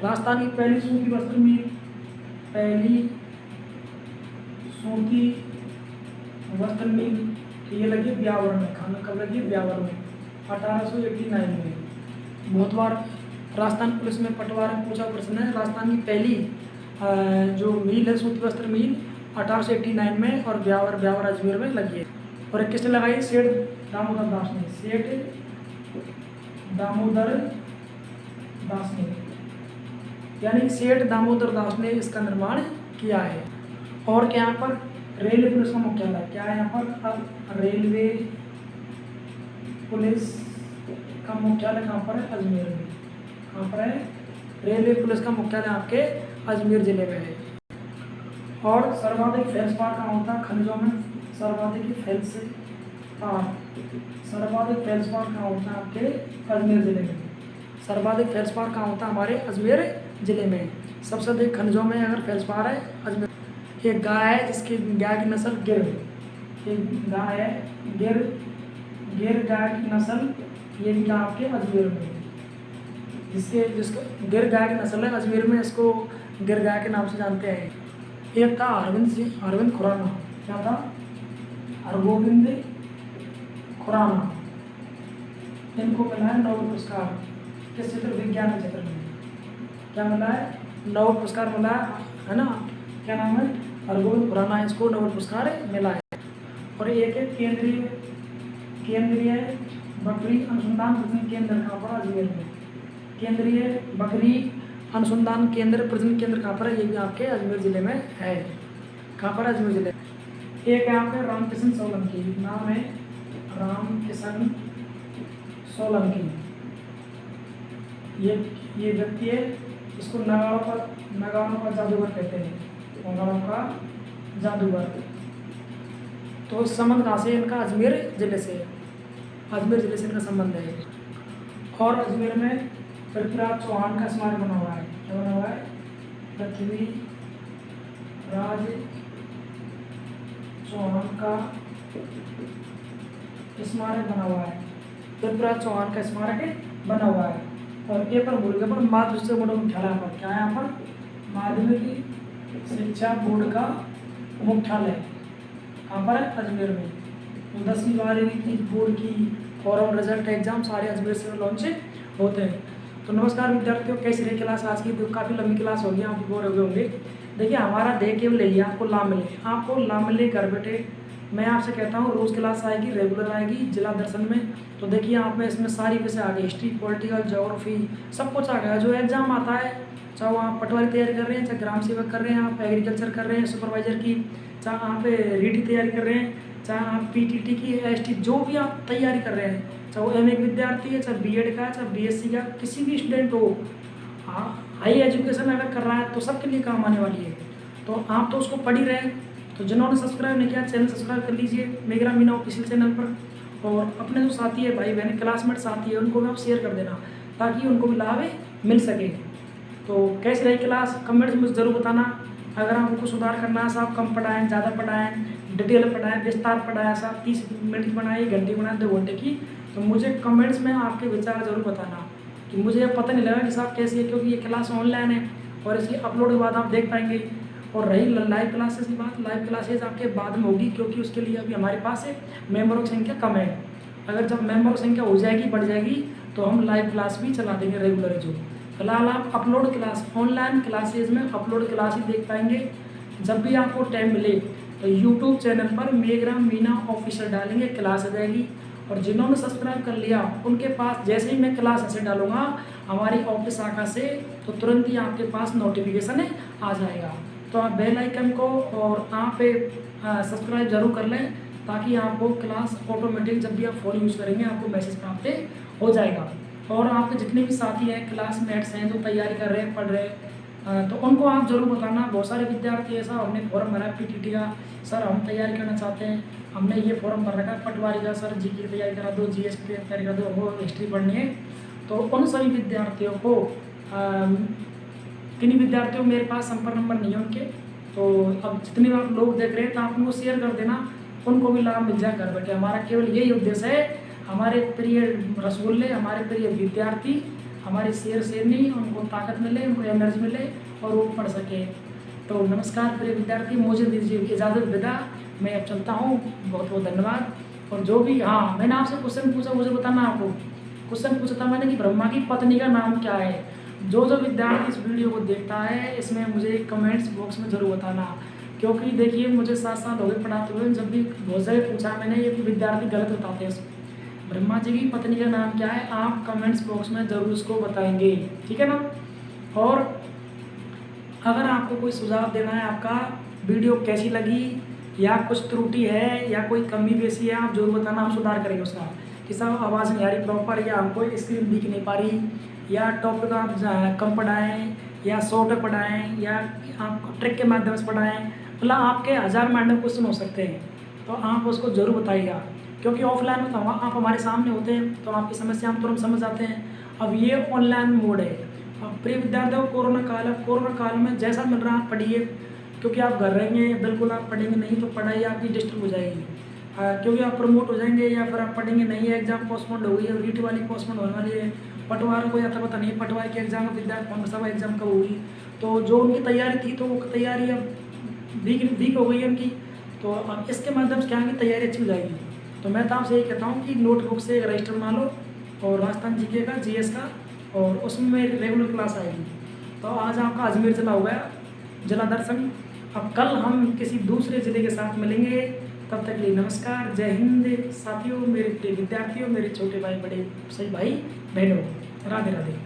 राजस्थान की पहली सूती वस्त्र मिल, पहली सूती वस्त्र मिल, तो ये लगी ब्यावर में, खाना कब लगी ब्यावर में 1889 में। बहुत बार राजस्थान पुलिस में पटवार में पूछा प्रश्न है, राजस्थान की पहली जो मिल है सूती वस्त्र मिल 1889 में और ब्यावर अजमेर में लगी है। और एक किसने लगाई? सेठ दामोदर दास ने, सेठ दामोदर दास ने, यानी सेठ दामोदर दास ने इसका निर्माण किया है। और क्या यहाँ पर रेलवे पुलिस का मुख्यालय, क्या है यहाँ पर? रेलवे पुलिस का मुख्यालय कहाँ पर है? अजमेर में। कहाँ पर है? रेलवे पुलिस का मुख्यालय आपके अजमेर जिले में है। और सर्वाधिक फेल्सपार कहाँ होता है? खनिजों में सर्वाधिक फेल्सपार कहाँ होता है? आपके अजमेर जिले में। सर्वाधिक फेल्सपार कहाँ होता है? हमारे अजमेर जिले में। सबसे अधिक खनिजों में अगर फेल्सपार है अजमेर। एक गाय है जिसकी गाय की नस्ल गिर, एक गाय है गिर गाय की नस्ल, ये भी आपके अजमेर में। जिसको गिर गाय की नस्ल है अजमेर में, इसको गिर गाय के नाम से जानते हैं। एक था अरविंद खुराना, क्या था? हरगोविंद खुराना। इनको मिला है नोबेल पुरस्कार, किस क्षेत्र? विज्ञान के क्षेत्र में। क्या मिला है? नोबेल पुरस्कार मिला है ना। क्या नाम है? हरगोविंद खुराना, इसको नोबेल पुरस्कार मिला है। और एक है केंद्रीय बकरी अनुसंधान प्रजनन केंद्र, कहाँ पर? अजमेर में। केंद्रीय बकरी अनुसंधान केंद्र प्रजनन केंद्र कहाँ पर है? ये भी आपके अजमेर जिले में है। कहाँ पर? अजमेर जिले। एक यहाँ पे रामकिशन सोलंकी, नाम है रामकिशन सोलंकी। ये व्यक्ति है, इसको नगाड़ों का जादूगर कहते हैं, नगाड़ों का जादूगर। तो इस संबंध कहाँ से? इनका अजमेर जिले से, अजमेर जिले से इनका संबंध है। और अजमेर में पृथ्वीराज चौहान का स्मारक बना हुआ है। क्या बना हुआ है? पृथ्वीराज चौहान का स्मारक बना हुआ है। पृथ्वीराज चौहान का स्मारक बना हुआ है। और पेपर बोर्ड के पर माध्यमिक शिक्षा बोर्ड का मुख्यालय पर, क्या है यहाँ पर? माध्यमिक शिक्षा बोर्ड का मुख्यालय कहाँ पर है? अजमेर में। तो 10वीं 12वीं की बोर्ड की फॉर्म, रिजल्ट, एग्जाम सारे अजमेर से लॉन्च होते हैं। तो नमस्कार विद्यार्थियों, कैसी रही क्लास आज की? तो काफ़ी लंबी क्लास होगी, आप बोर हो गए होंगे। देखिए हमारा ध्येय केवल यही है, आपको लाभ मिले, आपको लाभ मिले घर बैठे। मैं आपसे कहता हूँ रोज़ क्लास आएगी, रेगुलर आएगी जिला दर्शन में। तो देखिए आप में इसमें सारी विषय आ गए, हिस्ट्री, पॉलिटिकल, ज्योग्राफी, सब कुछ आ गया। जो एग्जाम आता है, चाहे आप पटवारी तैयारी कर रहे हैं, चाहे ग्राम सेवक कर रहे हैं, आप एग्रीकल्चर कर रहे हैं सुपरवाइजर की, चाहे आप रीडी तैयारी कर रहे हैं, चाहे आप पीटीटी की, एसटी, जो भी आप तैयारी कर रहे हैं, चाहे वो एमए विद्यार्थी है, चाहे बीएड का, चाहे बीएससी का, किसी भी स्टूडेंट हो, हाई एजुकेशन अगर कर रहा है तो सबके लिए काम आने वाली है। तो आप तो उसको पढ़ ही रहे हैं। तो जिन्होंने सब्सक्राइब नहीं किया, चैनल सब्सक्राइब कर लीजिए मेरा मीना ऑफिशियल चैनल पर। और अपने जो साथी है, भाई बहन, क्लासमेट साथी है, उनको भी आप शेयर कर देना ताकि उनको भी लाभ मिल सके। तो कैसी रही क्लास? कमेंट्स में मुझे ज़रूर बताना। अगर आपको कुछ सुधार करना है, साहब कम पढ़ाएं, ज़्यादा पढ़ाएं, डिटेल पढ़ाएं, विस्तार पढ़ाएं, साहब 30 मिनट की बनाएं, 1 घंटे की बनाएं, 2 घंटे की, तो मुझे कमेंट्स में आपके विचार ज़रूर बताना कि मुझे अब पता नहीं लगा कि साहब कैसी है, क्योंकि ये क्लास ऑनलाइन है और इसलिए अपलोड के बाद आप देख पाएंगे। और रही लाइव क्लासेस की बात, लाइव क्लासेस आपके बाद में होगी, क्योंकि उसके लिए अभी हमारे पास मेंबरों की संख्या कम है। अगर जब मेंबरों की संख्या हो जाएगी, बढ़ जाएगी, तो हम लाइव क्लास भी चला देंगे रेगुलर। जो फिलहाल आप अपलोड क्लास, ऑनलाइन क्लासेज में अपलोड क्लास ही देख पाएंगे। जब भी आपको टाइम मिले तो यूट्यूब चैनल पर मेरा मीना ऑफिशियल डालेंगे, क्लास आ जाएगी। और जिन्होंने सब्सक्राइब कर लिया उनके पास जैसे ही मैं क्लास ऐसे डालूंगा हमारी ऑफिस शाखा से, तो तुरंत ही आपके पास नोटिफिकेशन आ जाएगा। तो आप बेल आइकन को और यहाँ पे सब्सक्राइब जरूर कर लें ताकि आपको क्लास ऑटोमेटिक जब भी आप फ़ोन यूज़ करेंगे आपको मैसेज प्राप्त हो जाएगा। और आपके जितने भी साथी हैं, क्लासमेट्स हैं जो तैयारी कर रहे हैं, पढ़ रहे हैं, तो उनको आप ज़रूर बताना। बहुत सारे विद्यार्थी ऐसा, हमने फॉर्म भरा पीटीटी का, सर हम तैयारी करना चाहते हैं, हमने ये फॉर्म भर रखा है पटवारी का, सर जी की तैयारी करा दो, जीएस की तैयारी करा दो, वो हिस्ट्री पढ़नी है। तो उन सभी विद्यार्थियों को किन्हीं विद्यार्थियों मेरे पास संपर्क नंबर नहीं है उनके, तो अब जितने आप लोग देख रहे हैं तो आप उनको शेयर कर देना, उनको भी लाभ मिल जाए घर बैठे। हमारा केवल यही उद्देश्य है, हमारे प्रिय रसगुल्ले, हमारे प्रिय विद्यार्थी, हमारे शेर शेरनी, उनको ताकत मिले, उनको एनर्जी मिले और वो पढ़ सके। तो नमस्कार प्रिय विद्यार्थी, मुझे दीजिए इजाज़त, विदा। मैं अब चलता हूँ, बहुत बहुत धन्यवाद। और जो भी, हाँ, मैंने आपसे क्वेश्चन पूछा, मुझे बताना आपको। क्वेश्चन पूछा था मैंने कि ब्रह्मा की पत्नी का नाम क्या है। जो जो विद्यार्थी इस वीडियो को देखता है, इसमें मुझे कमेंट्स बॉक्स में ज़रूर बताना, क्योंकि देखिए मुझे 7 साल हो गए पढ़ाते हुए, जब भी बहुत जगह पूछा मैंने, ये विद्यार्थी गलत बताते हैं इसको। ब्रह्मा जी की पत्नी का नाम क्या है, आप कमेंट्स बॉक्स में ज़रूर इसको बताएंगे, ठीक है ना। और अगर आपको कोई सुझाव देना है, आपका वीडियो कैसी लगी, या कुछ त्रुटि है या कोई कमी बेसी है, आप जरूर बताना, हम सुधार करेंगे उसका। कि साहब आवाज़ नहीं आ रही प्रॉपर, या हमको स्क्रीन दिख नहीं पा रही, या टॉपिक आप कम पढ़ाएँ, या शॉर्ट पढ़ाएँ, या आप ट्रिक के माध्यम से पढ़ाएँ, मतलब आपके 1000 मैंडम क्वेश्चन हो सकते हैं, तो आप उसको ज़रूर बताइएगा। क्योंकि ऑफलाइन में तो आप हमारे सामने होते हैं, तो आपकी समस्या हम तुरंत समझ आते हैं। अब ये ऑनलाइन मोड है। अब प्रिय विद्यार्थियों, कोरोना काल है, कोरोना काल में जैसा मिल रहा है आप पढ़िए, क्योंकि आप घर रहेंगे, बिल्कुल आप पढ़ेंगे नहीं तो पढ़ाई आपकी डिस्टर्ब हो जाएगी। क्योंकि आप प्रमोट हो जाएंगे, या फिर आप पढ़ेंगे नहीं है, एग्जाम पोस्टपोन्ड हो गई है, रीट वाली पोस्टपोन्ड होने वाली है, पटवार को आता पता नहीं, पटवार की एग्जाम विद्यार्थी सब एग्जाम कब होगी, तो जो उनकी तैयारी थी तो वो तैयारी अब वीक हो गई है उनकी। तो अब इसके माध्यम से क्या है कि तैयारी अच्छी हो जाएगी। तो मैं तो आपसे यही कहता हूँ कि नोटबुक से एक रजिस्टर बना लो, और राजस्थान जीके का, जीएस का, और उसमें मेरी रेगुलर क्लास आएगी। तो आज आपका अजमेर जिला हो गया, जिला दर्शन। अब कल हम किसी दूसरे ज़िले के साथ मिलेंगे, तब तक के लिए नमस्कार, जय हिंद साथियों, मेरे प्रिय विद्यार्थियों, मेरे छोटे भाई, बड़े सही भाई बहनों, राधे राधे।